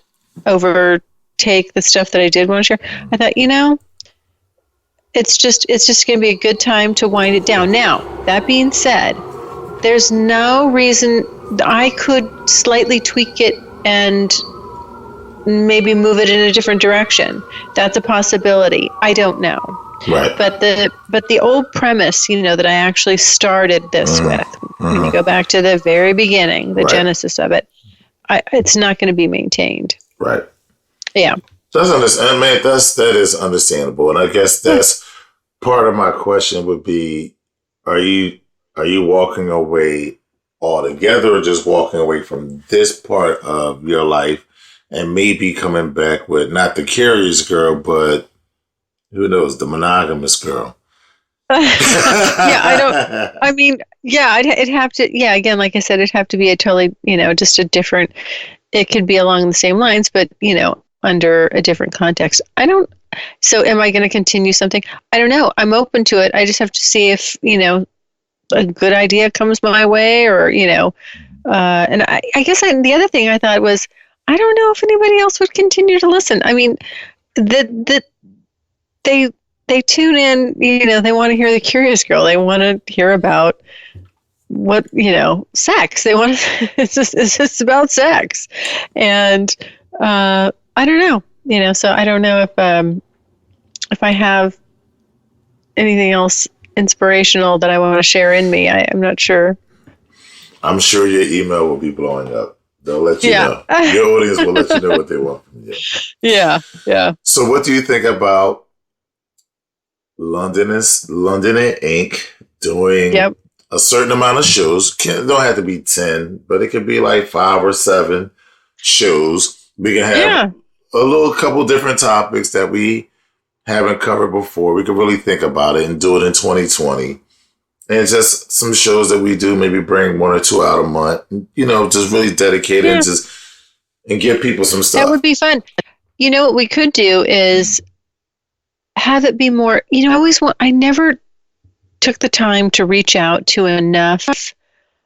overtake the stuff that I did want to share. I thought, it's just going to be a good time to wind it down. Now, that being said, there's no reason I could slightly tweak it and maybe move it in a different direction. That's a possibility. I don't know. Right. But the old premise, that I actually started this with, when you go back to the very beginning, the genesis of it, it's not going to be maintained. Right. Yeah. That is understandable, and I guess that's part of my question would be: Are you walking away altogether, or just walking away from this part of your life, and maybe coming back with not the curious girl, but who knows, the monogamous girl? It'd have to, again, like I said, it'd have to be a totally, just a different, it could be along the same lines, but, under a different context. So am I going to continue something? I don't know. I'm open to it. I just have to see if, a good idea comes my way, or, and I guess the other thing I thought was, I don't know if anybody else would continue to listen. I mean, they tune in, they want to hear the curious girl. They want to hear about what, sex. They want to, it's just about sex. And, I don't know, so I don't know if I have anything else inspirational that I want to share in me. I'm not sure. I'm sure your email will be blowing up. They'll let you know. Your audience will let you know what they want from you. Yeah. So what do you think about London Inc. doing a certain amount of shows? Don't have to be 10, but it could be like 5 or 7 shows. We can have a couple different topics that we haven't covered before. We could really think about it and do it in 2020. And just some shows that we do, maybe bring 1 or 2 out a month, just really dedicate and give people some stuff. That would be fun. You know what we could do is have it be more, I never took the time to reach out to enough,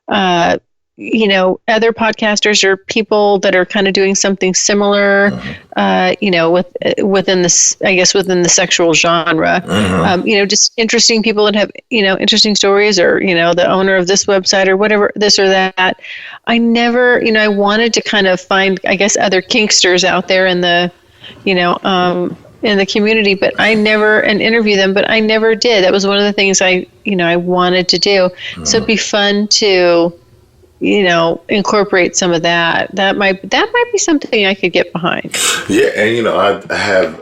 other podcasters or people that are kind of doing something similar, within this, I guess, within the sexual genre, just interesting people that have, interesting stories, or, the owner of this website or whatever, this or that. I never, I wanted to kind of find, I guess, other kinksters out there in the, in the community, but I never, and interview them, but I never did. That was one of the things I wanted to do. So it'd be fun to, incorporate some of that. That might be something I could get behind. Yeah, and I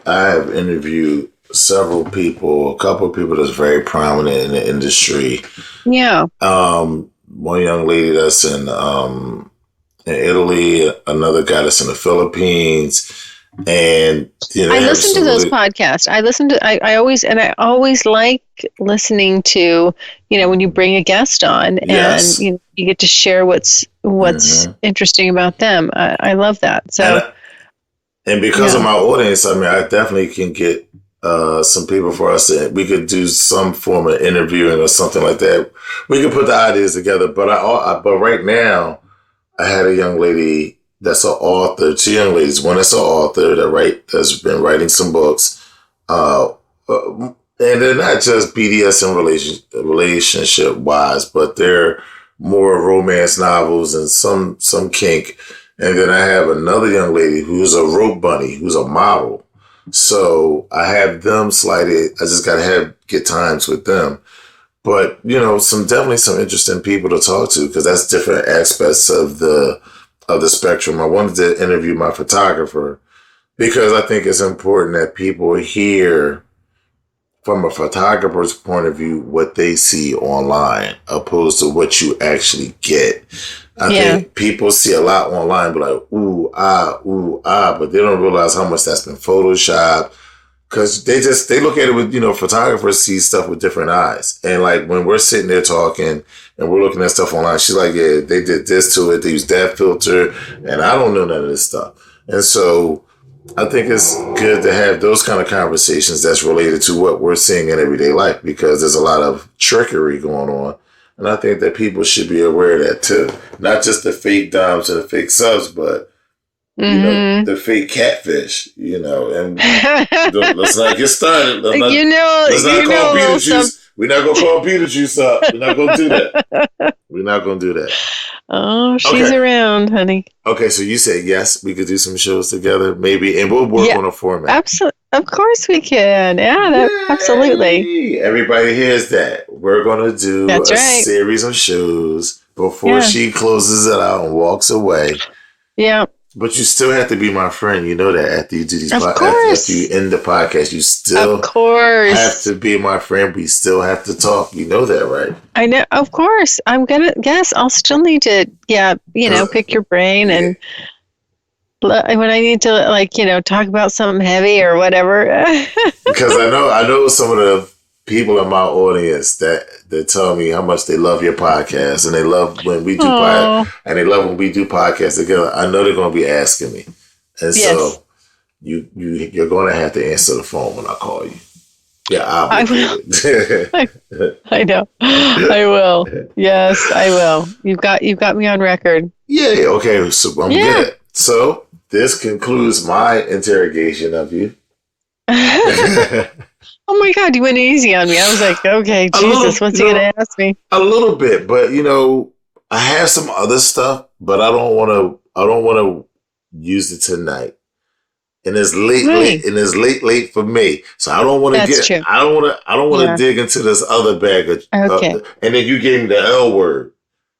have interviewed several people, a couple of people that's very prominent in the industry. Yeah. One young lady that's in Italy, another guy that's in the Philippines. And I listen to those podcasts. I always like listening to, when you bring a guest on, and you get to share what's interesting about them. I love that. So, and because of my audience, I mean, I definitely can get some people for us. We could do some form of interviewing or something like that. We could put the ideas together. But but right now, I had a young lady that's an author, 2 young ladies. One that's an author that's been writing some books. And they're not just BDSM relationship wise, but they're more romance novels and some kink. And then I have another young lady who's a rope bunny, who's a model. So I have them slided. I just got to get times with them. But, definitely some interesting people to talk to, because that's different aspects of the spectrum. I wanted to interview my photographer because I think it's important that people hear from a photographer's point of view what they see online, opposed to what you actually get. I think people see a lot online, but like, ooh, ah, but they don't realize how much that's been photoshopped. Because they look at it with, photographers see stuff with different eyes. And like when we're sitting there talking and we're looking at stuff online, she's like, yeah, they did this to it. They used that filter. And I don't know none of this stuff. And so I think it's good to have those kind of conversations that's related to what we're seeing in everyday life, because there's a lot of trickery going on. And I think that people should be aware of that too. Not just the fake dimes and the fake subs, but the fake catfish, and let's not get started. Let's not call Beetlejuice. We're not going to call Beetlejuice up. We're not going to do that. We're not going to do that. Oh, she's around, honey. Okay, so you said yes, we could do some shows together, maybe, and we'll work on a format. Absolutely. Of course we can. Yeah, absolutely. Everybody hears that. We're going to do series of shows before she closes it out and walks away. Yeah. But you still have to be my friend. You know that after you do these podcasts, after you end the podcast, you still have to be my friend. We still have to talk. You know that, right? I know. Of course. I'll still need to, pick your brain and when I need to, talk about something heavy or whatever. Because I know some of the people in my audience that tell me how much they love your podcast, and they love when we do podcasts together. I know they're going to be asking me, and so you're going to have to answer the phone when I call you. Yeah, I will. I know. I will. Yes, I will. You've got me on record. Yeah. Okay. So I'm good. So this concludes my interrogation of you. Oh my God, you went easy on me. I was like, okay, Jesus, what's he going to ask me? A little bit, but I have some other stuff, but I don't want to use it tonight. And it's late for me. So I don't want to I don't want to dig into this other bag of, and then you gave me the L word.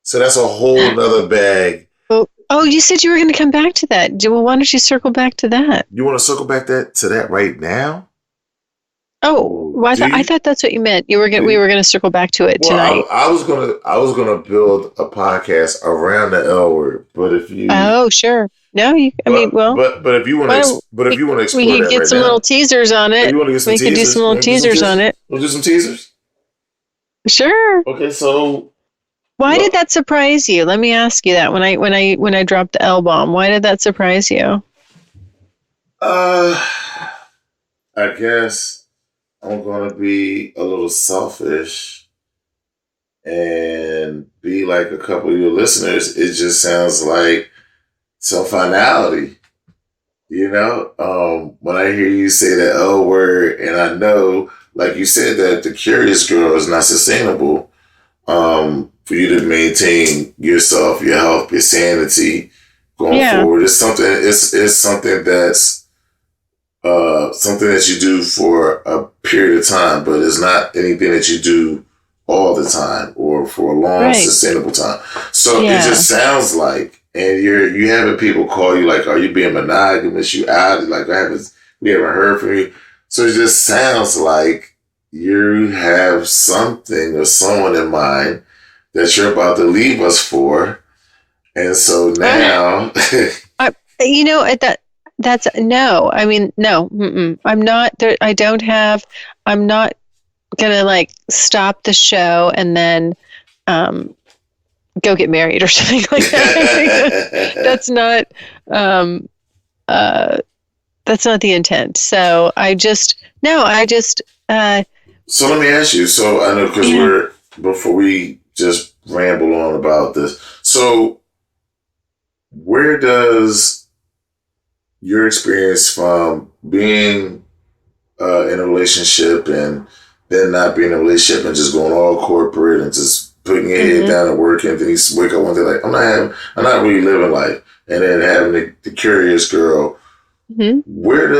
So that's a whole other bag. Oh, you said you were going to come back to that. Well, why don't you circle back to that? You want to circle back to that right now? Oh, well, I thought that's what you meant. We were going to circle back to it tonight. I was gonna build a podcast around the L word, but if you sure. No, but if you want to explore we could get some little teasers on it. You want to get some teasers? We could do some little teasers on it. We'll do some teasers. Sure. Okay, so Why did that surprise you? Let me ask you that. When I dropped the L bomb, why did that surprise you? I guess I'm gonna be a little selfish and be like a couple of your listeners. It just sounds like some finality. When I hear you say that L word, and I know, like you said, that the curious girl is not sustainable. For you to maintain yourself, your health, your sanity going forward. It's something. It's something that's something that you do for a period of time, but it's not anything that you do all the time or for a long sustainable time. So it just sounds like, and you having people call you like, are you being monogamous? You out? Like we haven't heard from you. So it just sounds like you have something or someone in mind that you're about to leave us for. And so now... That's no. I mean, no. I'm not there. I'm not gonna like stop the show and then go get married or something like that. That's not that's not the intent. So So let me ask you. So I know because before we just ramble on about this. So where does your experience from being in a relationship and then not being in a relationship and just going all corporate and just putting your head down and working, and then you wake up one day like, I'm not really living life, and then having the curious girl. What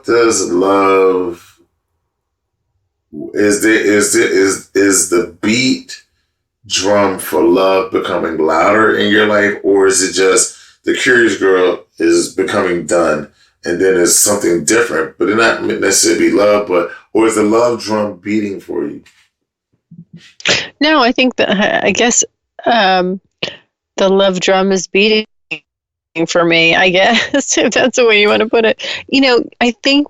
does love? Is the beat drum for love becoming louder in your life, or is it just the curious girl is becoming done and then there's something different, but it not necessarily be love, or is the love drum beating for you? No, I think I guess the love drum is beating for me, I guess, if that's the way you want to put it. I think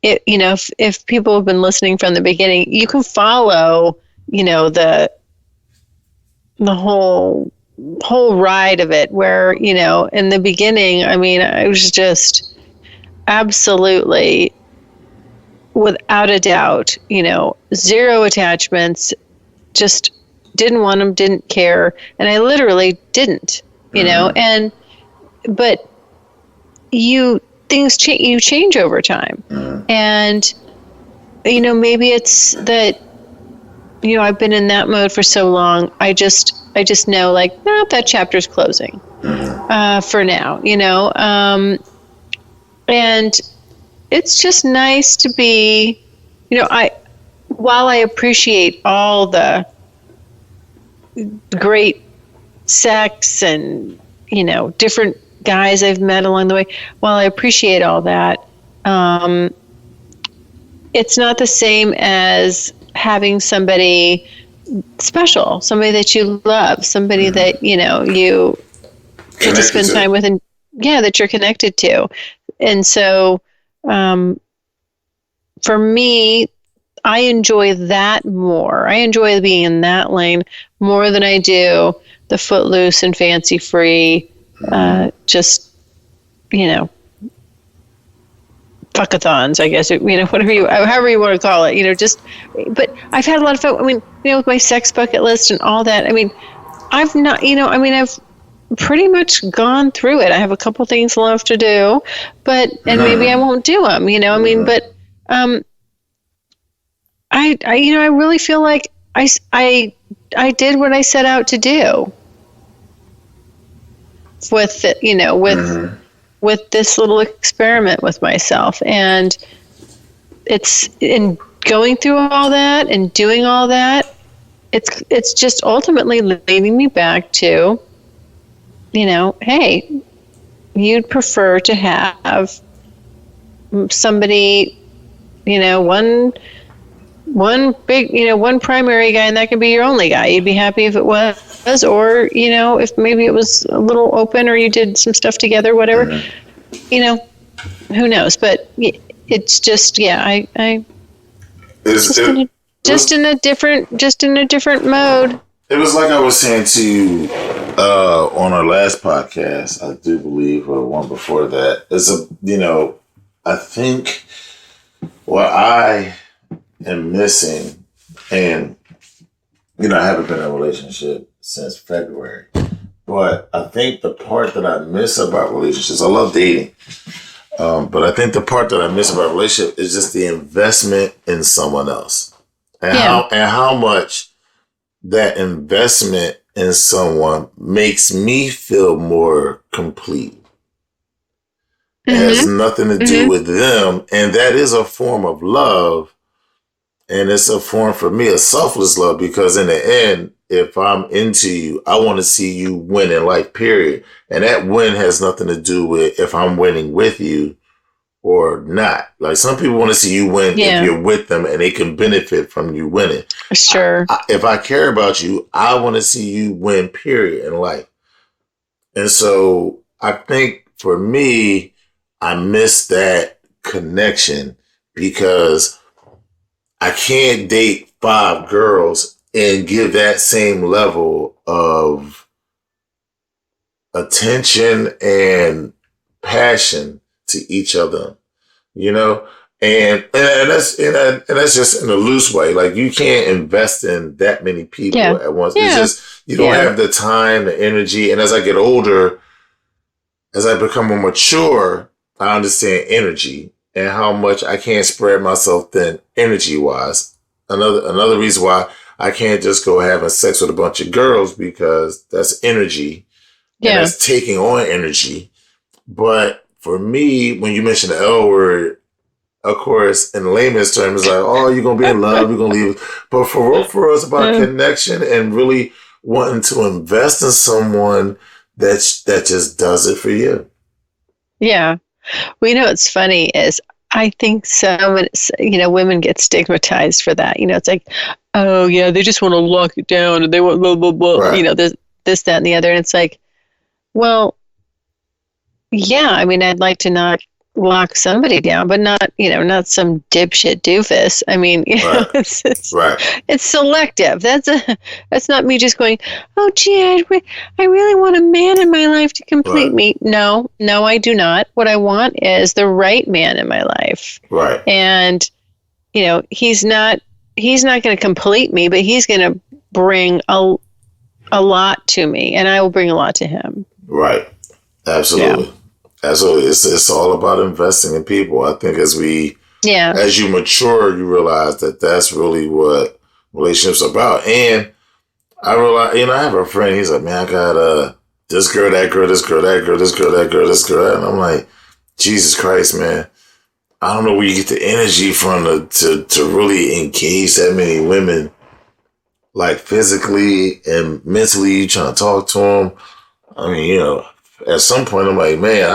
if people have been listening from the beginning, you can follow, the whole ride of it where, in the beginning, I mean, I was just absolutely, without a doubt, zero attachments, just didn't want them, didn't care. And I literally didn't, but things change, you change over time. And, maybe it's that, I've been in that mode for so long. I just know like, that chapter's closing, for now, and it's just nice to be, while I appreciate all the great sex and, different guys I've met along the way, while I appreciate all that, it's not the same as having somebody special, somebody that you love, somebody that, you get to spend time with, and that you're connected to. And so, for me, I enjoy that more. I enjoy being in that lane more than I do the footloose and fancy free, just, fuckathons, I guess, however you want to call it, but I've had a lot of fun. I mean, with my sex bucket list and all that, I mean, I've not, I've pretty much gone through it. I have a couple things left to do, and maybe I won't do them, but, I really feel like I did what I set out to do with it, with this little experiment with myself. And it's in going through all that and doing all that, it's just ultimately leading me back to, hey, you'd prefer to have somebody, one big, one primary guy, and that could be your only guy. You'd be happy if it was, or, if maybe it was a little open or you did some stuff together, whatever, who knows? But it's just, I Just in a different mode. It was like I was saying to you on our last podcast, I do believe, or one before that. I think what I am missing, and I haven't been in a relationship since February, but I think the part that I miss about relationships, I love dating, but I think the part that I miss about relationship is just the investment in someone else, and how much that investment in someone makes me feel more complete. It has nothing to do with them, and that is a form of love, and it's a form for me of selfless love, because in the end, if I'm into you, I want to see you win in life, period. And that win has nothing to do with if I'm winning with you or not. Like, some people want to see you win if you're with them and they can benefit from you winning. Sure. If I care about you, I want to see you win, period, in life. And so I think for me, I miss that connection, because I can't date 5 girls and give that same level of attention and passion to each other, and that's just in a loose way. Like, you can't invest in that many people at once. It's just, you don't have the time, the energy. And as I get older, as I become more mature, I understand energy and how much I can't spread myself thin energy wise. Another reason why I can't just go having sex with a bunch of girls, because that's energy. And that's taking on energy. But for me, when you mention the L word, of course, in layman's terms, it's like, oh, you're going to be in love, you're going to leave. But for us, about connection and really wanting to invest in someone that just does it for you. Yeah. Well, what's funny is, I think women get stigmatized for that. It's like, oh, yeah, they just want to lock it down, and they want blah, blah, blah, right. This, that, and the other. And it's like, well, yeah, I mean, I'd like to not lock somebody down, but not some dipshit doofus. I mean, it's selective. That's not me just going, oh, gee, I really want a man in my life to complete me. No, I do not. What I want is the right man in my life. Right. And, he's not going to complete me, but he's going to bring a lot to me, and I will bring a lot to him. Right. Absolutely. Yeah. Absolutely. It's all about investing in people. I think as you mature, you realize that that's really what relationships are about. And I realize, I have a friend, he's like, man, I got this girl, that girl, this girl, that girl, this girl, that girl, this girl. And I'm like, Jesus Christ, man. I don't know where you get the energy from to really engage that many women, like physically and mentally. You trying to talk to them. I mean, at some point, I'm like, man,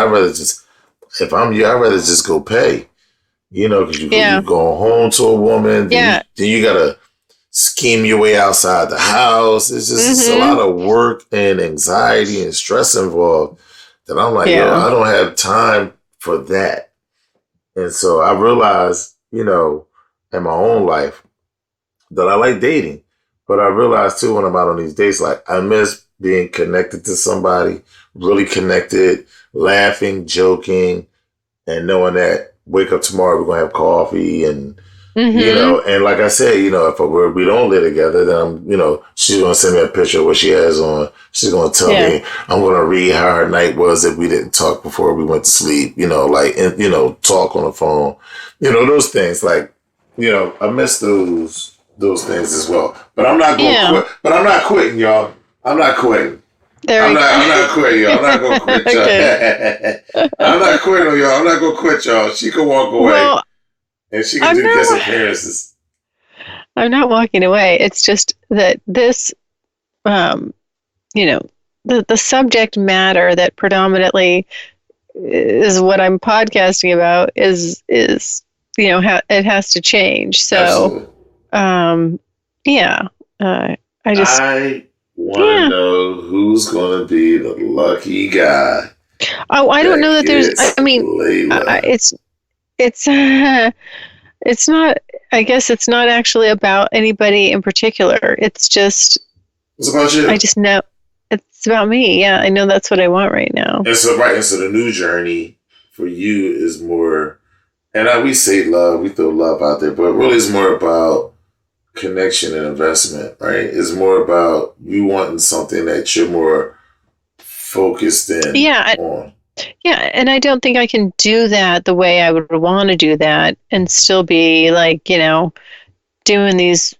if I'm you, I'd rather just go pay, because you go home to a woman, then you got to scheme your way outside the house. It's just it's a lot of work and anxiety and stress involved that I'm like, I don't have time for that. And so I realized, in my own life that I like dating, but I realized too, when I'm out on these dates, like, I miss being connected to somebody, really connected, laughing, joking, and knowing that wake up tomorrow, we're going to have coffee and, and like I said, if we don't live together, then she's going to send me a picture of what she has on. She's going to tell me, I'm going to read how her night was if we didn't talk before we went to sleep, talk on the phone, those things. Like, I miss those things as well. But I'm not going to quit. But I'm not quitting, y'all. I'm not quitting. I'm not quitting, y'all. I'm not going to quit, y'all. I'm not quitting on y'all. I'm not going to quit, y'all. She can walk away. Well, and she can do guest appearances. I'm not walking away. It's just that this, the subject matter that predominantly is what I'm podcasting about is it has to change. So, absolutely. I want to know who's going to be the lucky guy. Oh, I don't know that there's. I mean, Layla. it's It's not, I guess it's not actually about anybody in particular. It's just, it's about you. I just know it's about me. Yeah, I know that's what I want right now. And so, the new journey for you is more, and we say love, we throw love out there, but really it's more about connection and investment, right? It's more about you wanting something that you're more focused in on. Yeah, and I don't think I can do that the way I would want to do that and still be like, doing these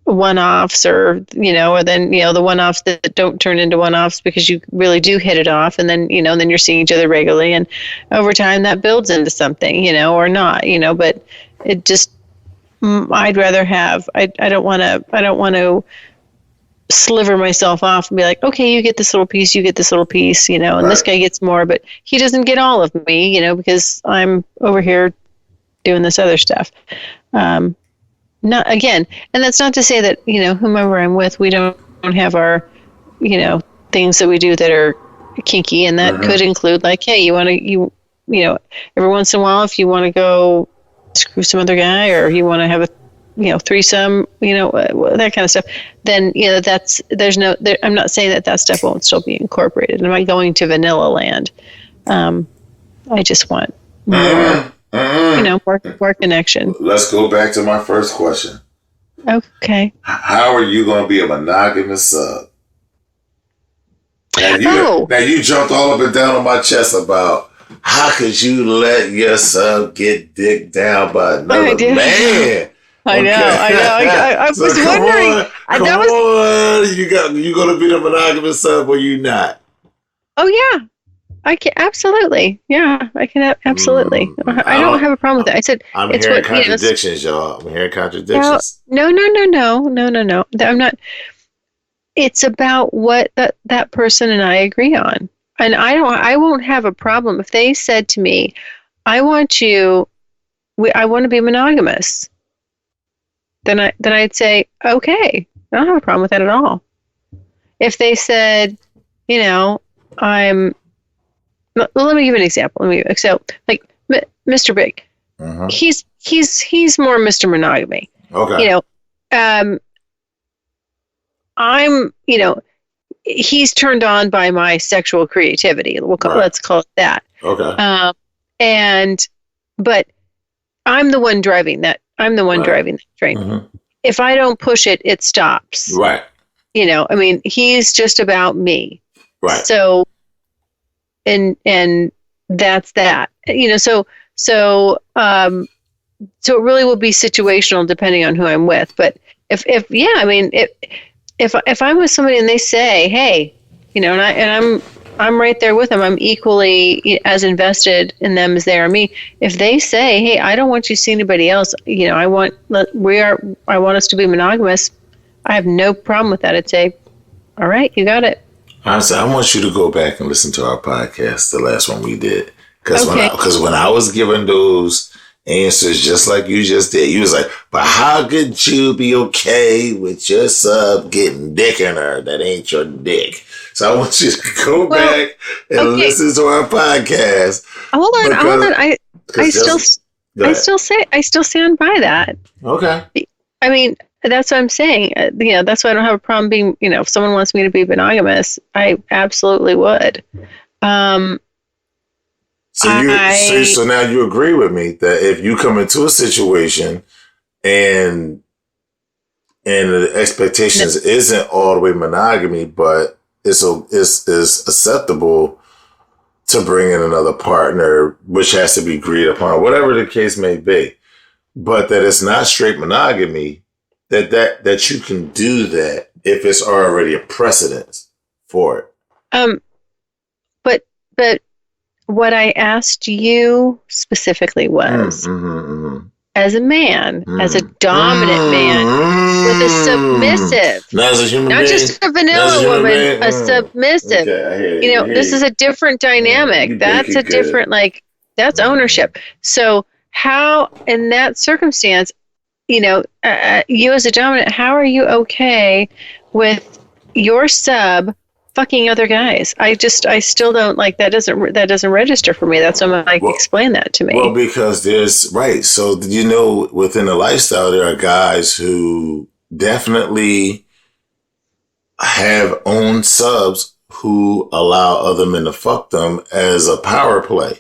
one-offs or then, the one-offs that don't turn into one-offs because you really do hit it off. And then, then you're seeing each other regularly. And over time that builds into something, or not, but it just, I'd rather have, I don't want to sliver myself off and be like, okay, you get this little piece, you get this little piece, and right. This guy gets more, but he doesn't get all of me, because I'm over here doing this other stuff. Not again, and that's not to say that, whomever I'm with, we don't have our, things that we do that are kinky, and that could include like, hey, you want to, every once in a while, if you want to go screw some other guy, or you want to have a threesome, that kind of stuff, then, I'm not saying that stuff won't still be incorporated. Am I going to vanilla land? I just want more, more connection. Let's go back to my first question. Okay. How are you going to be a monogamous sub? Now you jumped all up and down on my chest about how could you let your sub get dicked down by another man? I know. I was wondering. You gonna be the monogamous sub or you not? Oh yeah, I can absolutely. Yeah, I can absolutely. I don't have a problem with it. I said I'm hearing contradictions, y'all. I'm hearing contradictions. No. I'm not. It's about what that person and I agree on, and I won't have a problem if they said to me, I want to be monogamous. Then I'd say, okay, I don't have a problem with that at all. If they said, let me give an example. So like Mr. Big, he's more Mr. Monogamy. Okay. I'm, he's turned on by my sexual creativity. Let's call it that. Okay. But I'm the one driving that. I'm the one driving the train. Mm-hmm. If I don't push it, it stops. Right. He's just about me. Right. So, and that's that. So it really will be situational depending on who I'm with. But if I'm with somebody and they say, hey, and I'm right there with them. I'm equally as invested in them as they are me. If they say, "Hey, I don't want you to see anybody else," I want us to be monogamous. I have no problem with that. I'd say, "All right, you got it." Honestly, I want you to go back and listen to our podcast, the last one we did, because when I was giving those answers just like you just did, you was like, "But how could you be okay with your sub getting dick in her that ain't your dick?" So I want you to go back and listen to our podcast. Hold on. I still stand by that. Okay. I mean, that's what I'm saying. That's why I don't have a problem being, if someone wants me to be monogamous, I absolutely would. So now you agree with me that if you come into a situation and the expectations isn't all the way monogamy, but is acceptable to bring in another partner, which has to be agreed upon, whatever the case may be, but that it's not straight monogamy, that you can do that if it's already a precedent for it. But what I asked you specifically was, as a man, as a dominant man, with a submissive, not just a vanilla woman, a submissive. Okay, this is a different dynamic. That's a different, that's ownership. So how, in that circumstance, you as a dominant, how are you okay with your sub fucking other guys. I still don't like that. Doesn't register for me. That's why I'm like, explain that to me. Well, because so within the lifestyle, there are guys who definitely have owned subs who allow other men to fuck them as a power play.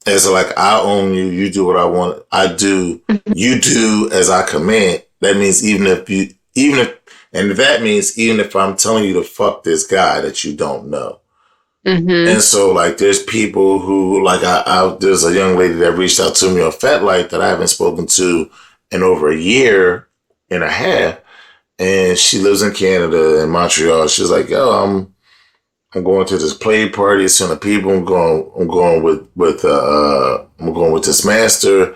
As like, I own you, you do what I want, I do, you do as I command. That means even if I'm telling you to fuck this guy that you don't know. Mm-hmm. And so, like, there's people who, like, there's a young lady that reached out to me on FetLife that I haven't spoken to in over a year and a half. And she lives in Canada, in Montreal. She's like, yo, I'm going to this play party. It's 100 people. I'm going with this master.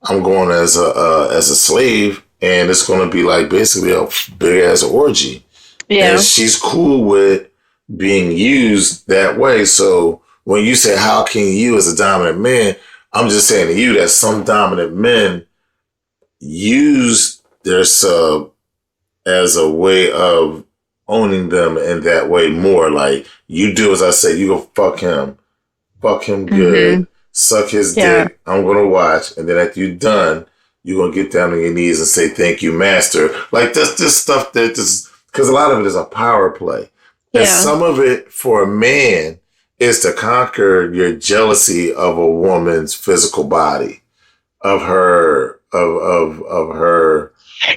I'm going as a slave, and it's going to be like basically a big ass orgy. Yeah. And she's cool with being used that way. So when you say, how can you as a dominant man, I'm just saying to you that some dominant men use their sub as a way of owning them in that way more. Like, you do as I say, you go fuck him good, suck his dick, I'm going to watch. And then after you're done, you're going to get down on your knees and say, thank you, master. Like, that's just stuff because a lot of it is a power play. Yeah. And some of it for a man is to conquer your jealousy of a woman's physical body, of her.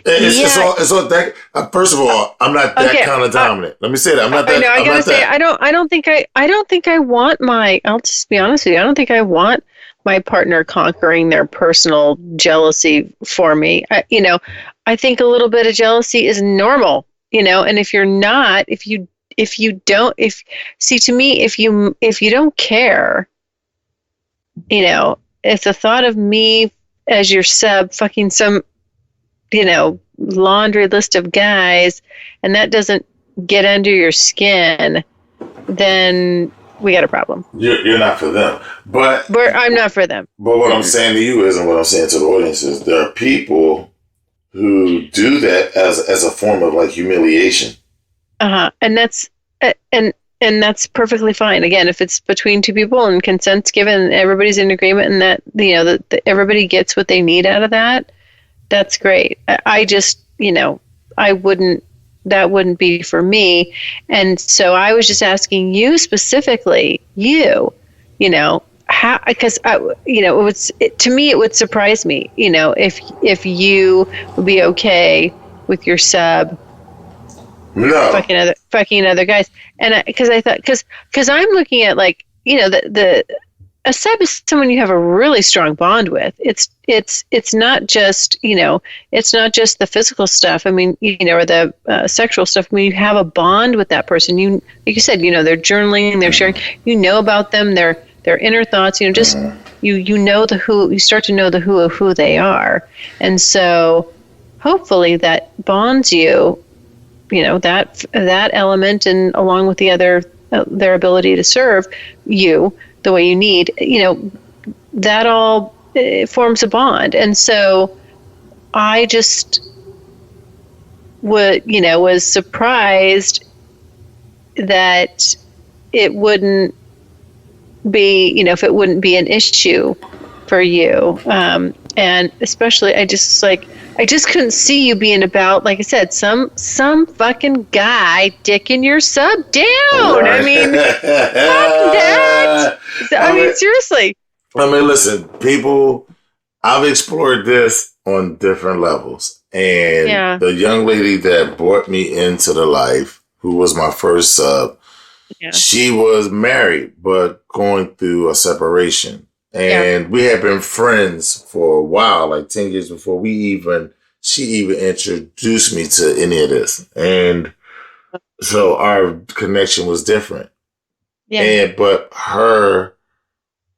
It's all that. First of all, I'm not that kind of dominant. Let me say that. I'm not that. I gotta say, I don't think I want my. I'll just be honest with you. I don't think I want my partner conquering their personal jealousy for me. I think a little bit of jealousy is normal. And if you're not, if you don't care, if the thought of me as your sub fucking some, laundry list of guys, and that doesn't get under your skin, then we got a problem. You're not for them. I'm not for them. But what I'm saying to you is, and what I'm saying to the audience is, there are people who do that as a form of like humiliation. And that's and that's perfectly fine. Again, if it's between two people and consent's given, everybody's in agreement, and that that everybody gets what they need out of that, that's great. I just that wouldn't be for me. And so I was just asking you specifically, how, because to me it would surprise me, if you would be okay with your sub fucking other guys. And because I'm looking at, like, a sub is someone you have a really strong bond with. It's not just it's not just the physical stuff. I mean, or the sexual stuff. I mean, you have a bond with that person. Like you said, they're journaling, they're sharing. About them, their inner thoughts. Just you start to know the who of who they are, and so hopefully that bonds you. That element, and along with the other, their ability to serve you the way you need, that all forms a bond. And so I just was surprised that it wouldn't be, if it wouldn't be an issue for you. And especially, I just couldn't see you being about, like I said, some fucking guy dicking your sub down. Right. I mean, fuck that. I mean, seriously. I mean, listen, people, I've explored this on different levels. And the young lady that brought me into the life, who was my first sub, she was married, but going through a separation. And we had been friends for a while, like 10 years before she even introduced me to any of this. And so our connection was different. Yeah. But her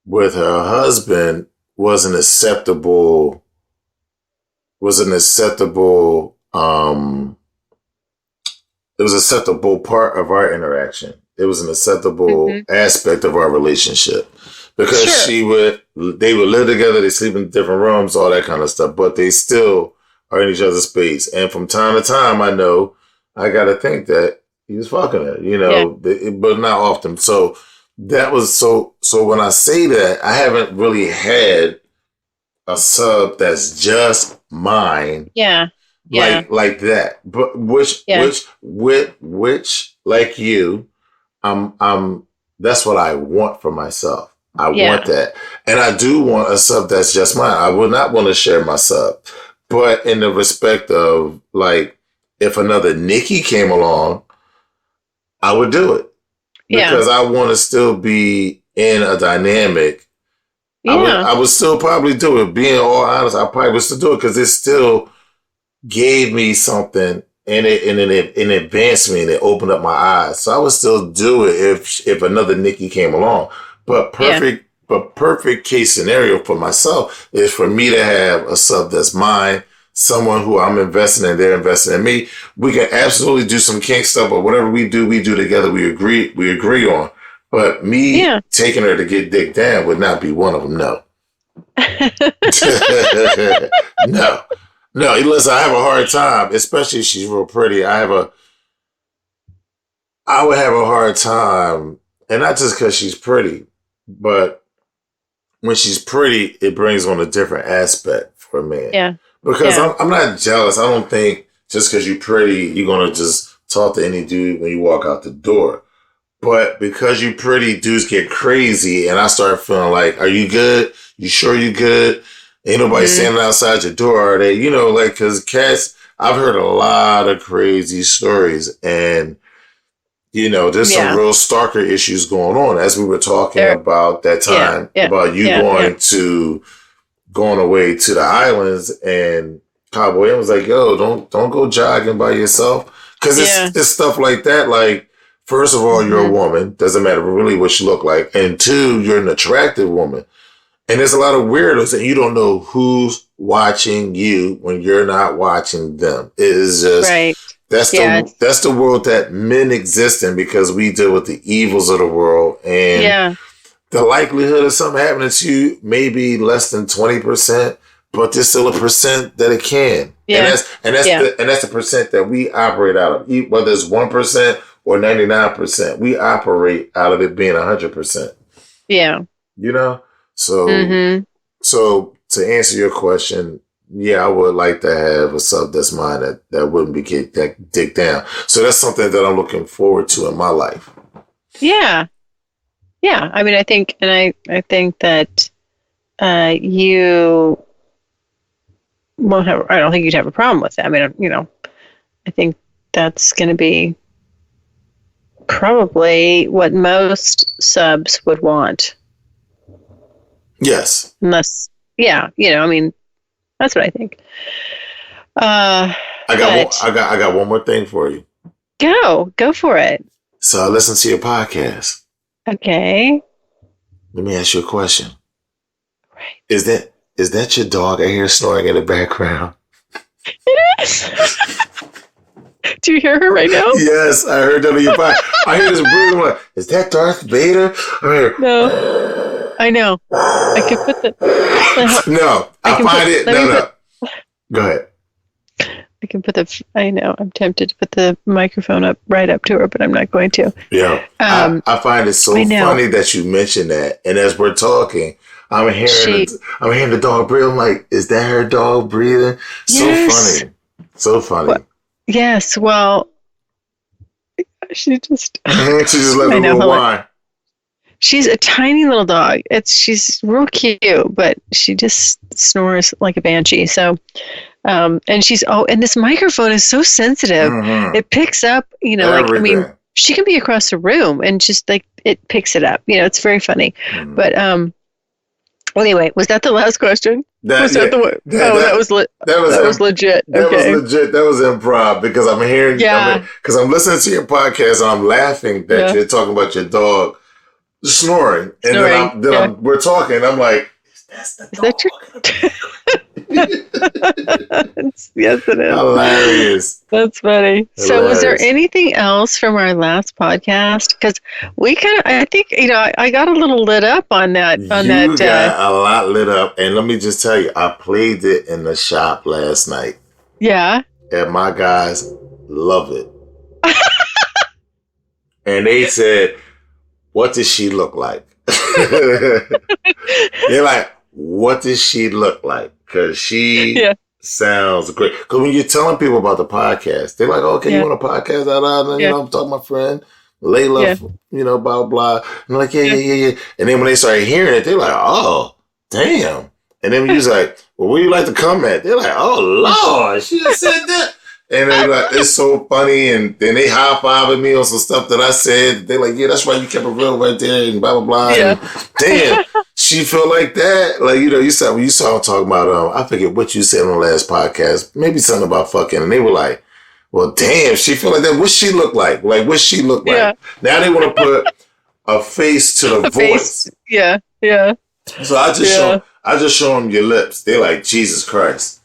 with her husband was an acceptable it was an acceptable part of our interaction. It was an acceptable aspect of our relationship. Because they would live together, they sleep in different rooms, all that kind of stuff, but they still are in each other's space. And from time to time, I know I got to think that He was fucking her, but not often. So that was so when I say that, I haven't really had a sub that's just mine. Yeah. Like that. But which like you, I'm that's what I want for myself. I want that. And I do want a sub that's just mine. I would not want to share my sub. But in the respect of like if another Nikki came along, I would do it. Because I want to still be in a dynamic. I would still probably do it. Being all honest, I probably would still do it because it still gave me something and it advanced me and it opened up my eyes. So I would still do it if another Nikki came along. But perfect case scenario for myself is for me to have a sub that's mine, someone who I'm investing in, they're investing in me. We can absolutely do some kink stuff, but whatever we do together. We agree on. But me taking her to get dick down would not be one of them. No. No, listen, I have a hard time, especially if she's real pretty. I would have a hard time, and not just because she's pretty, but when she's pretty, it brings on a different aspect for a man. Yeah. Because I'm not jealous. I don't think just because you're pretty, you're going to just talk to any dude when you walk out the door. But because you're pretty, dudes get crazy, and I start feeling like, are you good? You sure you good? Ain't nobody standing outside your door, are they? Because cats, I've heard a lot of crazy stories, and, there's some real stalker issues going on, as we were talking about that time, about you going away to the islands, and Cowboy was like, yo, don't go jogging by yourself. Because it's stuff like that, like, first of all, you're a woman. Doesn't matter really what you look like. And two, you're an attractive woman. And there's a lot of weirdos and you don't know who's watching you when you're not watching them. It is just, that's the world that men exist in because we deal with the evils of the world. And the likelihood of something happening to you may be less than 20%, but there's still a percent that it can. Yeah. And that's the percent that we operate out of. Whether it's 1% or 99%, we operate out of it being 100%. Yeah. So, so to answer your question, I would like to have a sub that's mine that wouldn't be that dick down. So that's something that I'm looking forward to in my life. Yeah. Yeah. I mean, I think that you won't have, I don't think you'd have a problem with that. I mean, I think that's going to be probably what most subs would want. Yes. Unless, I mean, that's what I think. I got one more thing for you. Go for it. So I listened to your podcast. Okay. Let me ask you a question. Right. Is that your dog I hear snoring in the background? It is. Do you hear her right now? Yes, I heard that on your podcast. I hear this breathing. Like, is that Darth Vader? No. I know. I could put the... No, Go ahead. I can put I know. I'm tempted to put the microphone up to her, but I'm not going to. Yeah. I find it so funny that you mentioned that. And as we're talking, I'm hearing the dog breathe. I'm like, is that her dog breathing? Yes. So funny. Well, yes. Well, she just let a little whine. She's a tiny little dog. She's real cute, but she just snores like a banshee. So, and this microphone is so sensitive. Mm-hmm. It picks up, she can be across the room and just like it picks it up. It's very funny. Mm-hmm. But well, anyway, was that the last question? That was legit. That was legit. That was improv because I'm hearing. Because I'm listening to your podcast and I'm laughing that you're talking about your dog snoring, and then we're talking. And I'm like, "Is that yes, it is. Hilarious. That's funny. Hilarious. So, was there anything else from our last podcast? Because I think I got a little lit up on that. You got a lot lit up, and let me just tell you, I played it in the shop last night. Yeah, and my guys love it. and they said, "What does she look like?" They're like, "What does she look like?" Because she sounds great. Because when you're telling people about the podcast, they're like, "Okay, you want a podcast?" You know, I'm talking to my friend Layla, you know, blah blah. And I'm like, yeah. And then when they started hearing it, they're like, "Oh, damn." And then we was like, "Well, where you like to come at?" They're like, "Oh Lord, she just said that." And they're like, "It's so funny." And then they high fiving me on some stuff that I said. They're like, "Yeah, that's why you kept it real right there," and blah blah blah. Yeah. And damn, she feel like that. Like, you know, you saw talking about I forget what you said on the last podcast. Maybe something about fucking, and they were like, "Well, damn, she feel like that. What she look like? Like, what she look like?" Yeah. Now they want to put a face to the voice. Yeah. So I just show them your lips. They're like, "Jesus Christ."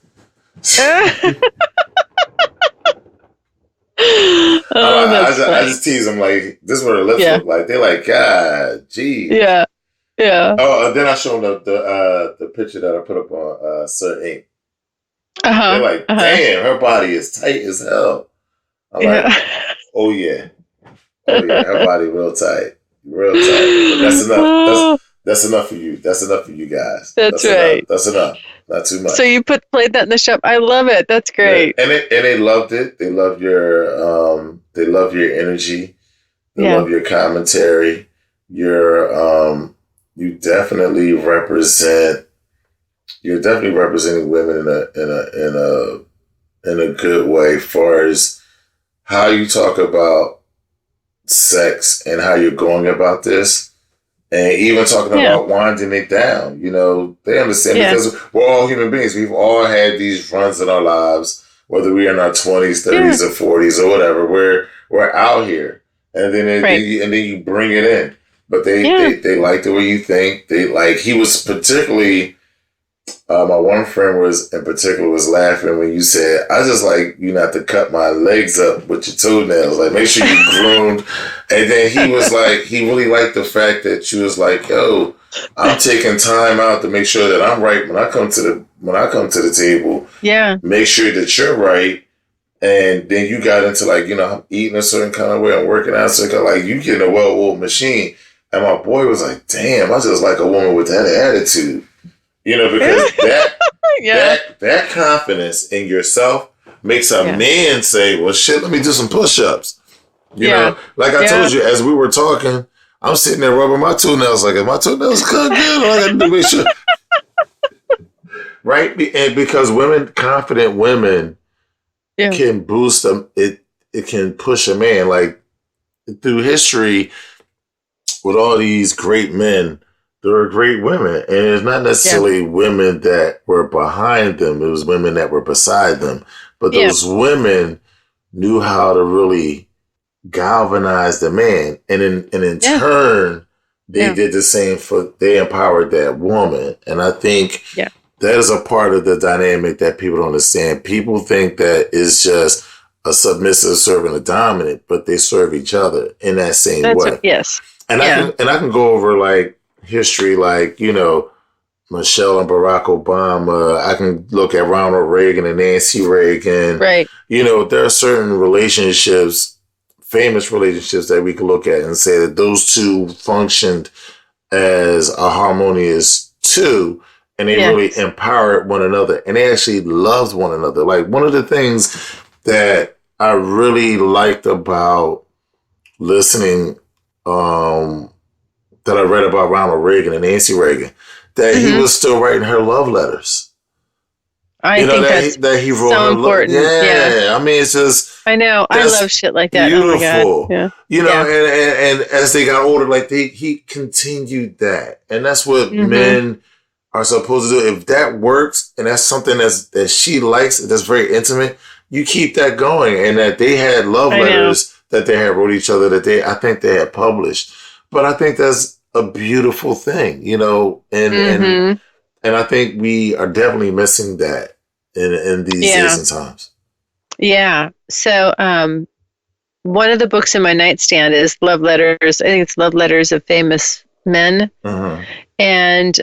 I just tease them like, "This is what her lips look like." They're like, "God, geez." Yeah. Oh, then I show them the picture that I put up on Sir Inq. They're like, "Damn, her body is tight as hell." I'm like, "Oh yeah, her body real tight. But that's enough. That's enough for you. That's enough for you guys. That's right. Enough. That's enough. Not too much." So you played that in the shop. I love it. That's great. Yeah. And they loved it. They love your energy. They love your commentary. You definitely represent. You're definitely representing women in a good way, as far as how you talk about sex and how you're going about this, and even talking about winding it down. You know, they understand because we're all human beings. We've all had these runs in our lives, whether we're in our 20s, 30s, or 40s, or whatever. We're out here, and then you bring it in. But they like the way you think. They like. He was particularly. My one friend was laughing when you said, "I just like you not to cut my legs up with your toenails. Like, make sure you groomed." And then he was like, he really liked the fact that you was like, "Yo, I'm taking time out to make sure that I'm right when I come to the table. Yeah, make sure that you're right." And then you got into like, you know, I'm eating a certain kind of way, I'm working out, so like you getting a well-oiled machine. And my boy was like, "Damn, I just like a woman with that attitude." You know, because that confidence in yourself makes a man say, "Well, shit, let me do some push-ups." You know, like I told you, as we were talking, I'm sitting there rubbing my toenails. Like, if my toenails cut good, I got to make sure. Right? And because confident women can boost them, it can push a man. Like, through history, with all these great men, there are great women, and it's not necessarily women that were behind them. It was women that were beside them. But those women knew how to really galvanize the man. And in turn, they did the same they empowered that woman. And I think that is a part of the dynamic that people don't understand. People think that it's just a submissive serving a dominant, but they serve each other in that same way. And I can go over like history, like, you know, Michelle and Barack Obama. I can look at Ronald Reagan and Nancy Reagan. Right. You know, there are certain relationships, famous relationships that we can look at and say that those two functioned as a harmonious two, and they really empowered one another, and they actually loved one another. Like, one of the things that I really liked about listening, that I read about Ronald Reagan and Nancy Reagan, that he was still writing her love letters. I think that he wrote so important. I mean, it's just. I know. I love shit like that. Beautiful. Oh my God. You know, and as they got older, like he continued that, and that's what men are supposed to do. If that works, and that's something that she likes, that's very intimate, you keep that going. And that they had love letters that they had wrote each other I think they had published. But I think that's a beautiful thing, you know, and I think we are definitely missing that in these days and times. Yeah. So one of the books in my nightstand is Love Letters. I think it's Love Letters of Famous Men, and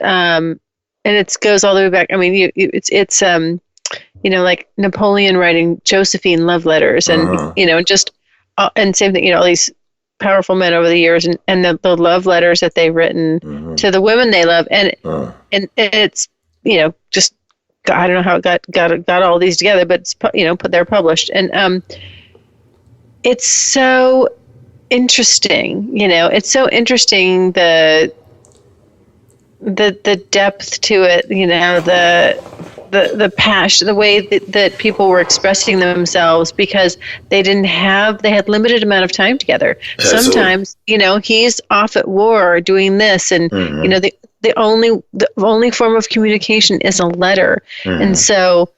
it goes all the way back. I mean, it's you know, like Napoleon writing Josephine love letters, and you know, just and same thing. You know, all these powerful men over the years, and the love letters that they've written to the women they love, and it's just I don't know how it got all these together, but it's they're published, and it's so interesting. It's so interesting the depth to it. The passion, the way that people were expressing themselves, because they had limited amount of time together. Absolutely. Sometimes, he's off at war doing this, and the only form of communication is a letter, and so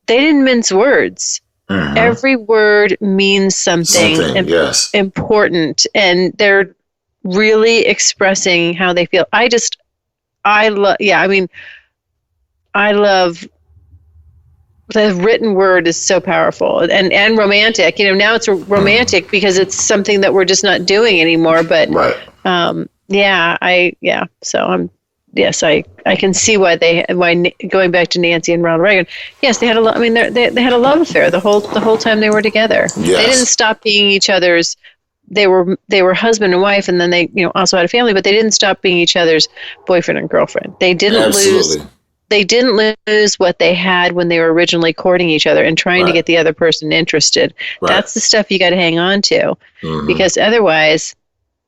they didn't mince words. Every word means something yes. important, and they're really expressing how they feel. I love the written word is so powerful and romantic. Now it's romantic because it's something that we're just not doing anymore. But right. I can see why going back to Nancy and Ronald Reagan. Yes, they had they had a love affair the whole time they were together. Yes. They didn't stop being each other's. They were husband and wife, and then they also had a family, but they didn't stop being each other's boyfriend and girlfriend. They didn't Absolutely. lose. They didn't lose what they had when they were originally courting each other and trying to get the other person interested. Right. That's the stuff you got to hang on to, because otherwise,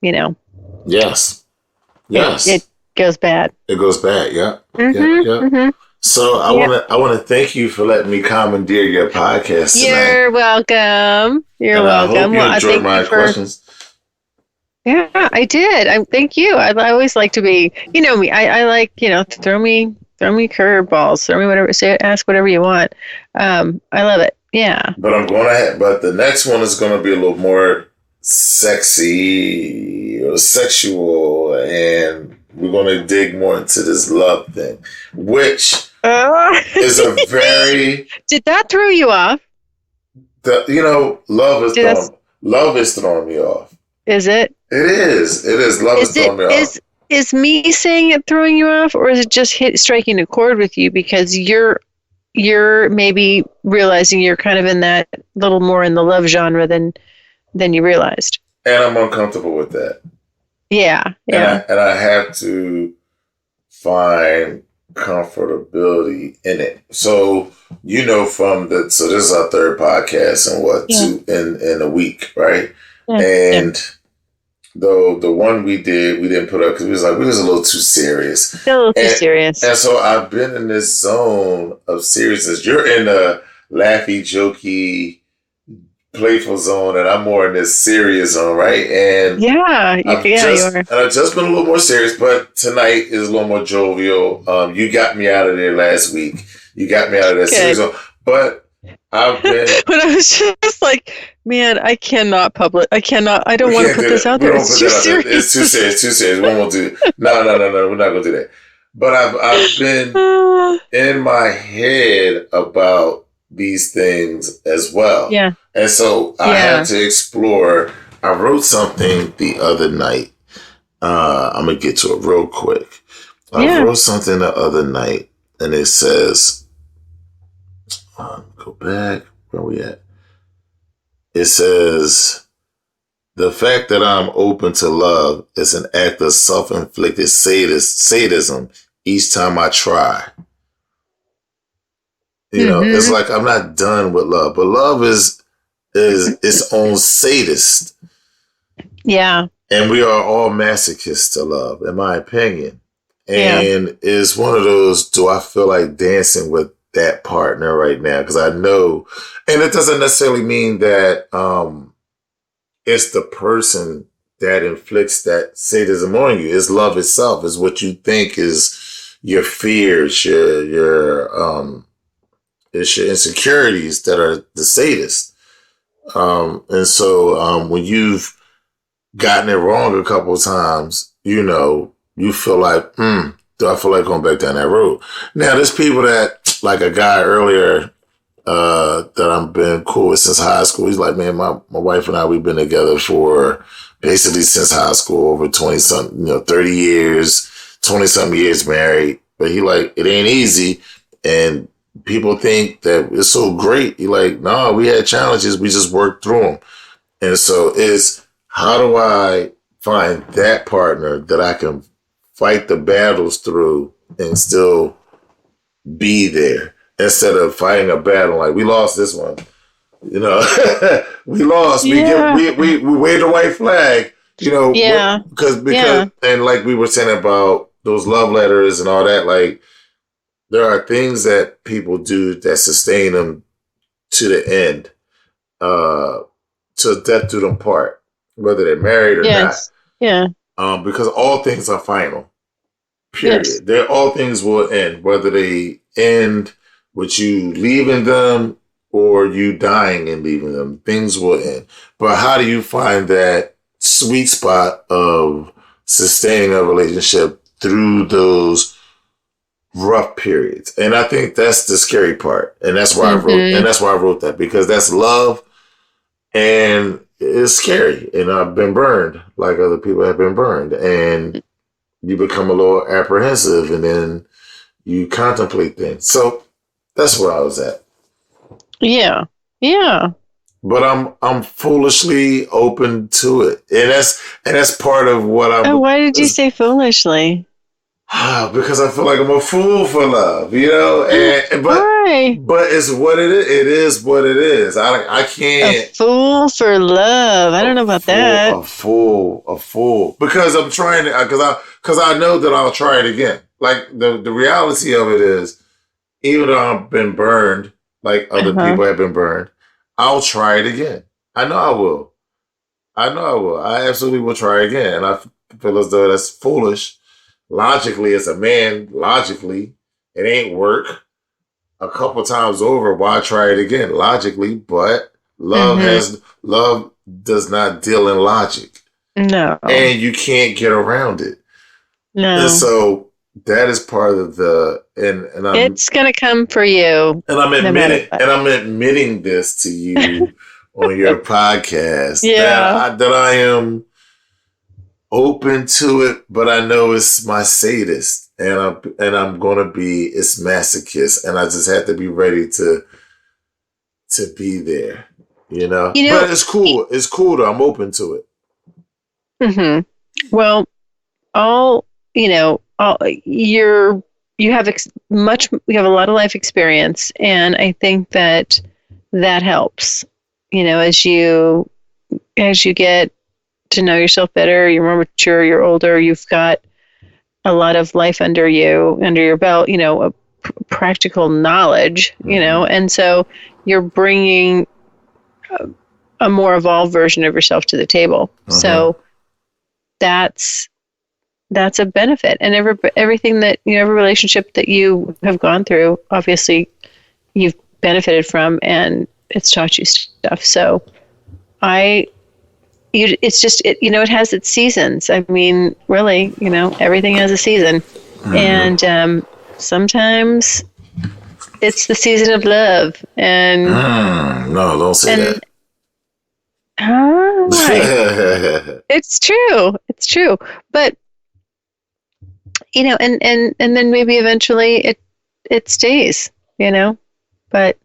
Yes. It goes bad. It goes bad. Yeah. Yeah. So I want to thank you for letting me commandeer your podcast tonight. You're welcome. You're welcome. I hope you enjoyed my questions. Yeah, I did. Thank you. I always like to be, me. I like, throw me curveballs, throw me whatever, ask whatever you want. I love it. Yeah. But but the next one is going to be a little more sexy or sexual, and we're going to dig more into this love thing, which is a very... Did that throw you off? Love is throwing me off. Is it? It is. Love is throwing me off. Is me saying it throwing you off, or is it just striking a chord with you because you're maybe realizing you're kind of in that little more in the love genre than you realized? And I'm uncomfortable with that. Yeah. And I have to find comfortability in it. So so this is our third podcast in a week, right? Yeah. And though the one we didn't put up because we was a little too serious. A little too serious. And so I've been in this zone of seriousness. You're in a laughy, jokey, playful zone, and I'm more in this serious zone, right? And you are. And I've just been a little more serious, but tonight is a little more jovial. You got me out of there last week. You got me out of that serious zone. But I've been... But I was just like, man, I don't want to put this out there. It's too serious. It's too serious. We won't do it. No. We're not going to do that. But I've been in my head about these things as well. Yeah. And so I had to explore. I wrote something the other night. I'm going to get to it real quick. I wrote something the other night, and it says, go back. Where we at? It says, the fact that I'm open to love is an act of self-inflicted sadism each time I try. It's like I'm not done with love, but love is its own sadist. Yeah. And we are all masochists to love, in my opinion. And it's one of those, do I feel like dancing with that partner right now? Because I know, and it doesn't necessarily mean that it's the person that inflicts that sadism on you. It's love itself. It's what you think is your fears, it's your insecurities that are the sadist. And so when you've gotten it wrong a couple of times, you feel like, do I feel like going back down that road? Now, there's people that, like a guy earlier that I've been cool with since high school. He's like, man, my wife and I, we've been together for basically since high school, over 20-something, 30 years, 20-something years married. But he like, it ain't easy. And people think that it's so great. He like, no, we had challenges. We just worked through them. And so it's how do I find that partner that I can fight the battles through and still be there instead of fighting a battle like we lost this one. You know, we lost. Yeah. We waved a white flag. You know, yeah, because yeah, and like we were saying about those love letters and all that, like there are things that people do that sustain them to the end, to death do them part, whether they're married or yes, yeah, not. Because all things are final. yes, Period. All things will end, whether they end with you leaving them or you dying and leaving them. Things will end. But how do you find that sweet spot of sustaining a relationship through those rough periods? And I think that's the scary part. And that's why I wrote that, because that's love and it's scary. And I've been burned like other people have been burned. And you become a little apprehensive and then you contemplate things. So that's where I was at. yeah, yeah. But I'm foolishly open to it. And that's part of what I'm. Oh, why did you say foolishly? Because I feel like I'm a fool for love, you know? But it's what it is. It is what it is. I can't. A fool for love. I don't know about that. A fool. Because I'm trying to, because I know that I'll try it again. Like the reality of it is, even though I've been burned, like other people have been burned, I'll try it again. I know I will. I absolutely will try again. And I feel as though that's foolish. Logically, as a man, it ain't work. A couple times over, why try it again? Logically, but love does not deal in logic. No. And you can't get around it. No. And so that is part of it's gonna come for you. And I'm admitting this to you on your podcast. Yeah. That I am open to it, but I know it's my sadist, and I'm gonna be it's masochist, and I just have to be ready to be there, you know. But it's cool. It's cool though. I'm open to it. Mm-hmm. Well, you have a lot of life experience, and I think that helps. You know, as you get to know yourself better, you're more mature, you're older, you've got a lot of life under your belt, you know, a practical knowledge, you know, and so you're bringing a more evolved version of yourself to the table. So that's a benefit. And everything that, you know, every relationship that you have gone through, obviously you've benefited from, and it's taught you stuff. So it has its seasons. I mean, really, you know, everything has a season. And sometimes it's the season of love. And no, don't say that. Right. It's true. But, you know, and then maybe eventually it stays, you know, but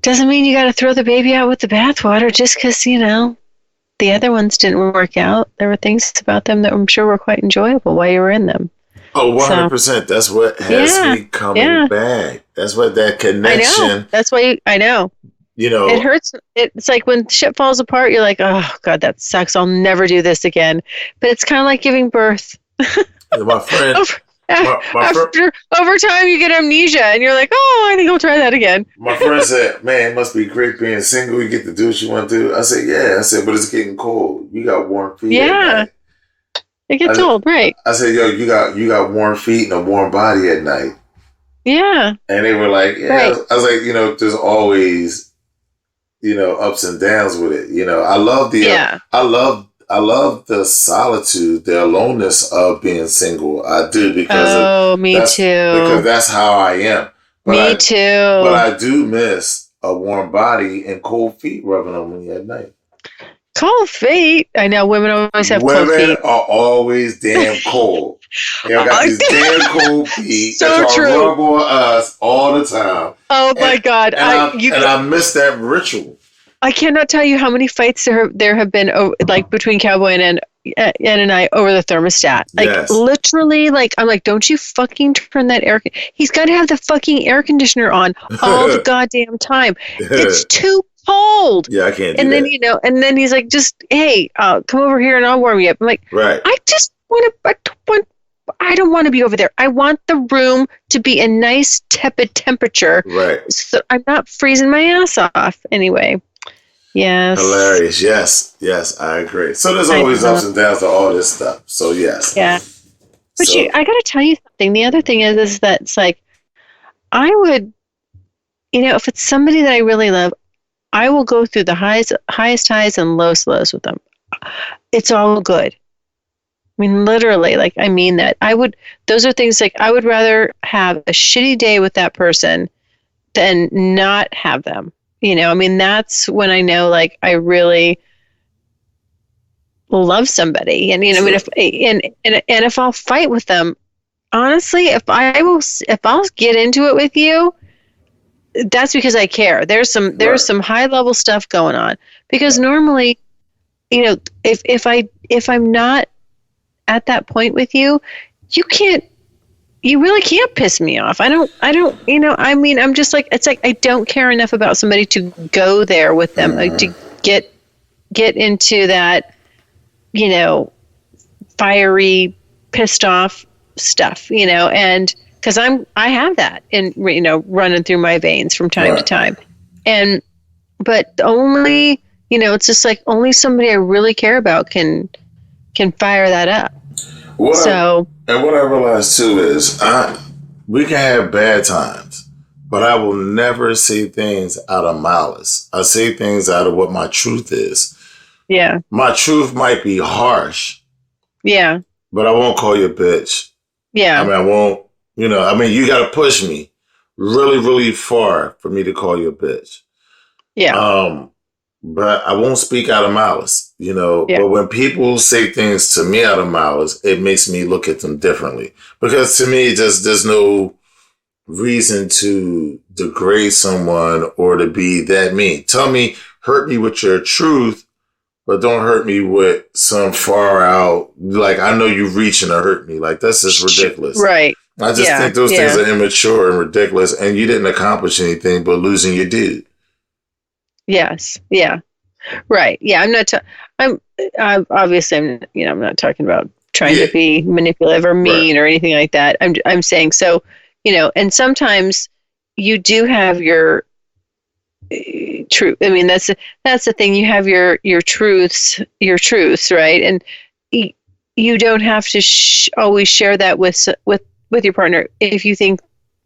doesn't mean you got to throw the baby out with the bathwater just because, you know, the other ones didn't work out. There were things about them that I'm sure were quite enjoyable while you were in them. Oh, 100%. That's what has me coming back. That's what that connection. I know. That's why I know. You know, it hurts. It's like when shit falls apart, you're like, oh, God, that sucks. I'll never do this again. But it's kind of like giving birth. My friend. Over time, you get amnesia, and you're like, "Oh, I think I'll try that again." My friend said, "Man, it must be great being single. You get to do what you want to do." I said, "Yeah." I said, "But it's getting cold. You got warm feet." Yeah, it gets old, right? I said, "Yo, you got warm feet and a warm body at night." Yeah, and they were like, "Yeah." Right. I was like, "You know, there's always, you know, ups and downs with it. You know, I love I love the solitude, the aloneness of being single. I do because me too. Because that's how I am. Me too. But I do miss a warm body and cold feet rubbing on me at night. Cold feet? I know women always have cold feet. Women are always damn cold. They got these damn cold feet so that true. Rub on us all the time. Oh my God! I miss that ritual. I cannot tell you how many fights there have been like between Cowboy and I over the thermostat. Like literally, like I'm like, don't you fucking turn that air. He's got to have the fucking air conditioner on all the goddamn time. It's too cold. Yeah, I can't. And then and then he's like, just hey, come over here and I'll warm you up. I'm like, right. I just want to. I don't want to be over there. I want the room to be a nice tepid temperature. Right. So I'm not freezing my ass off. Anyway. Yes. Hilarious. Yes, I agree. So there's always ups and downs to all this stuff. So yes. Yeah. But I got to tell you something. The other thing is that it's like, I would, if it's somebody that I really love, I will go through the highest highs and lowest lows with them. It's all good. I mean, literally, like, I mean that. Those are things like, I would rather have a shitty day with that person than not have them. I mean, that's when I know, like, I really love somebody. And, I mean, if I'll fight with them, honestly, if I'll get into it with you, that's because I care. There's some high level stuff going on, because normally, if I'm not at that point with you, you really can't piss me off. I don't, I mean, I'm just like, it's like, I don't care enough about somebody to go there with them, like, to get into that, fiery, pissed off stuff, and because I have that in, running through my veins from time to time. But only, it's just like only somebody I really care about can fire that up. What I realized too is we can have bad times, but I will never say things out of malice. I say things out of what my truth is. Yeah. My truth might be harsh. Yeah. But I won't call you a bitch. Yeah. I mean, I won't, you got to push me really, really far for me to call you a bitch. Yeah. But I won't speak out of malice, But when people say things to me out of malice, it makes me look at them differently. Because to me, there's no reason to degrade someone or to be that mean. Tell me, hurt me with your truth, but don't hurt me with some far out, like, I know you're reaching to hurt me. Like, that's just ridiculous. Right. I just think those things are immature and ridiculous, and you didn't accomplish anything but losing your dude. Yes. Yeah. Right. Yeah. I'm obviously I'm not talking about trying to be manipulative or mean or anything like that. I'm saying, so, and sometimes you do have your truth. I mean, that's the thing. You have your truths, right? And you don't have to always share that with your partner if you think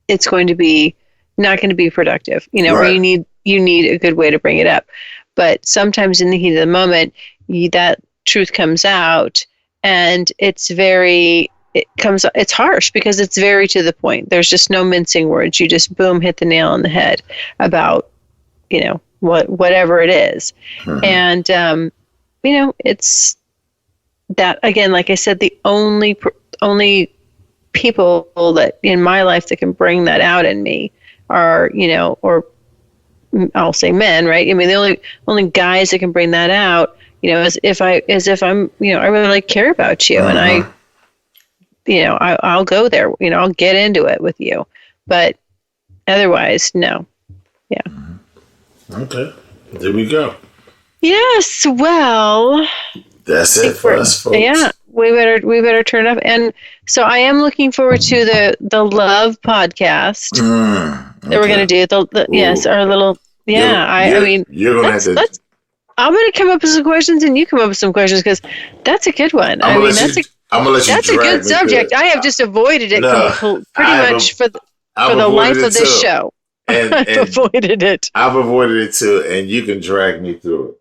it's going to be not going to be productive, or you need a good way to bring it up. But sometimes in the heat of the moment, that truth comes out, and it's harsh because it's very to the point. There's just no mincing words. You just boom, hit the nail on the head about, whatever it is. Mm-hmm. And, it's that, again, like I said, the only people that in my life that can bring that out in me are, or I'll say men, right? I mean, the only guys that can bring that out, is if I'm, I really care about you, and I'll go there, I'll get into it with you, but otherwise, no. Yeah. Okay. There we go. Yes. Well, that's it for us, folks. Yeah. We better turn it up. And so I am looking forward to the love podcast that we're going to do. Our little, I mean, you're going to have to. I'm going to come up with some questions and you come up with some questions, because that's a good one. I'm going to let you that's a good subject. I have just avoided it pretty much for the life of this show. And I've avoided it. I've avoided it too, and you can drag me through it.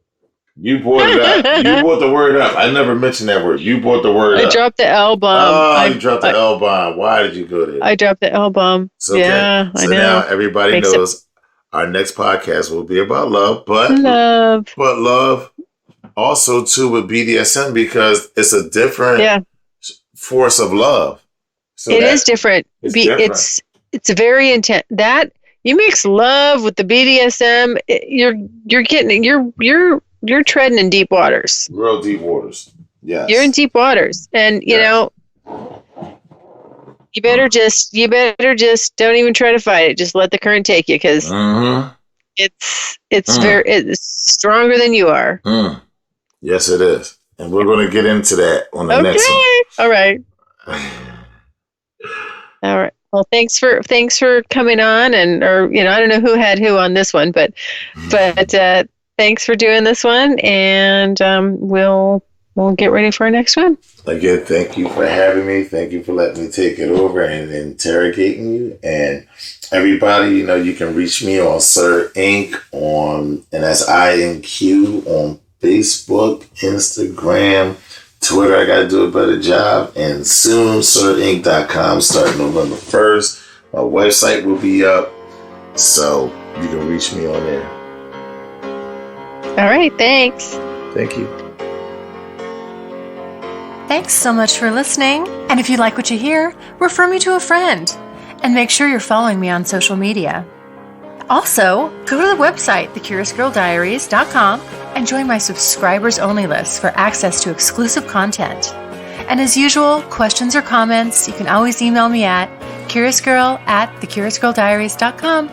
You brought it up. You brought the word up. I never mentioned that word. You brought the word up. I dropped the L-bomb. Oh, you dropped the L-bomb. Why did you go there? I dropped the L-bomb. Okay. Yeah, I know. So now everybody knows our next podcast will be about love, but love also too with BDSM, because it's a different force of love. So it is different. It's very intense. That You mix love with the BDSM, you're treading in deep waters. Real deep waters. Yes. You're in deep waters, and you know. You better just don't even try to fight it. Just let the current take you, because it's stronger than you are. Yes, it is, and we're going to get into that on the next one. All right. All right. Well, thanks for coming on, and I don't know who had who on this one, but thanks for doing this one, and we'll get ready for our next one. Again, thank you for having me. Thank you for letting me take it over and interrogating you. And everybody, you can reach me on Sir Inq and that's INQ on Facebook, Instagram, Twitter. I got to do a better job. And soon, sirinq.com, starting November 1st. My website will be up, so you can reach me on there. All right. Thanks. Thank you. Thanks so much for listening. And if you like what you hear, refer me to a friend. And make sure you're following me on social media. Also, go to the website, thecuriousgirldiaries.com, and join my subscribers only list for access to exclusive content. And as usual, questions or comments, you can always email me at curiousgirl@thecuriousgirldiaries.com.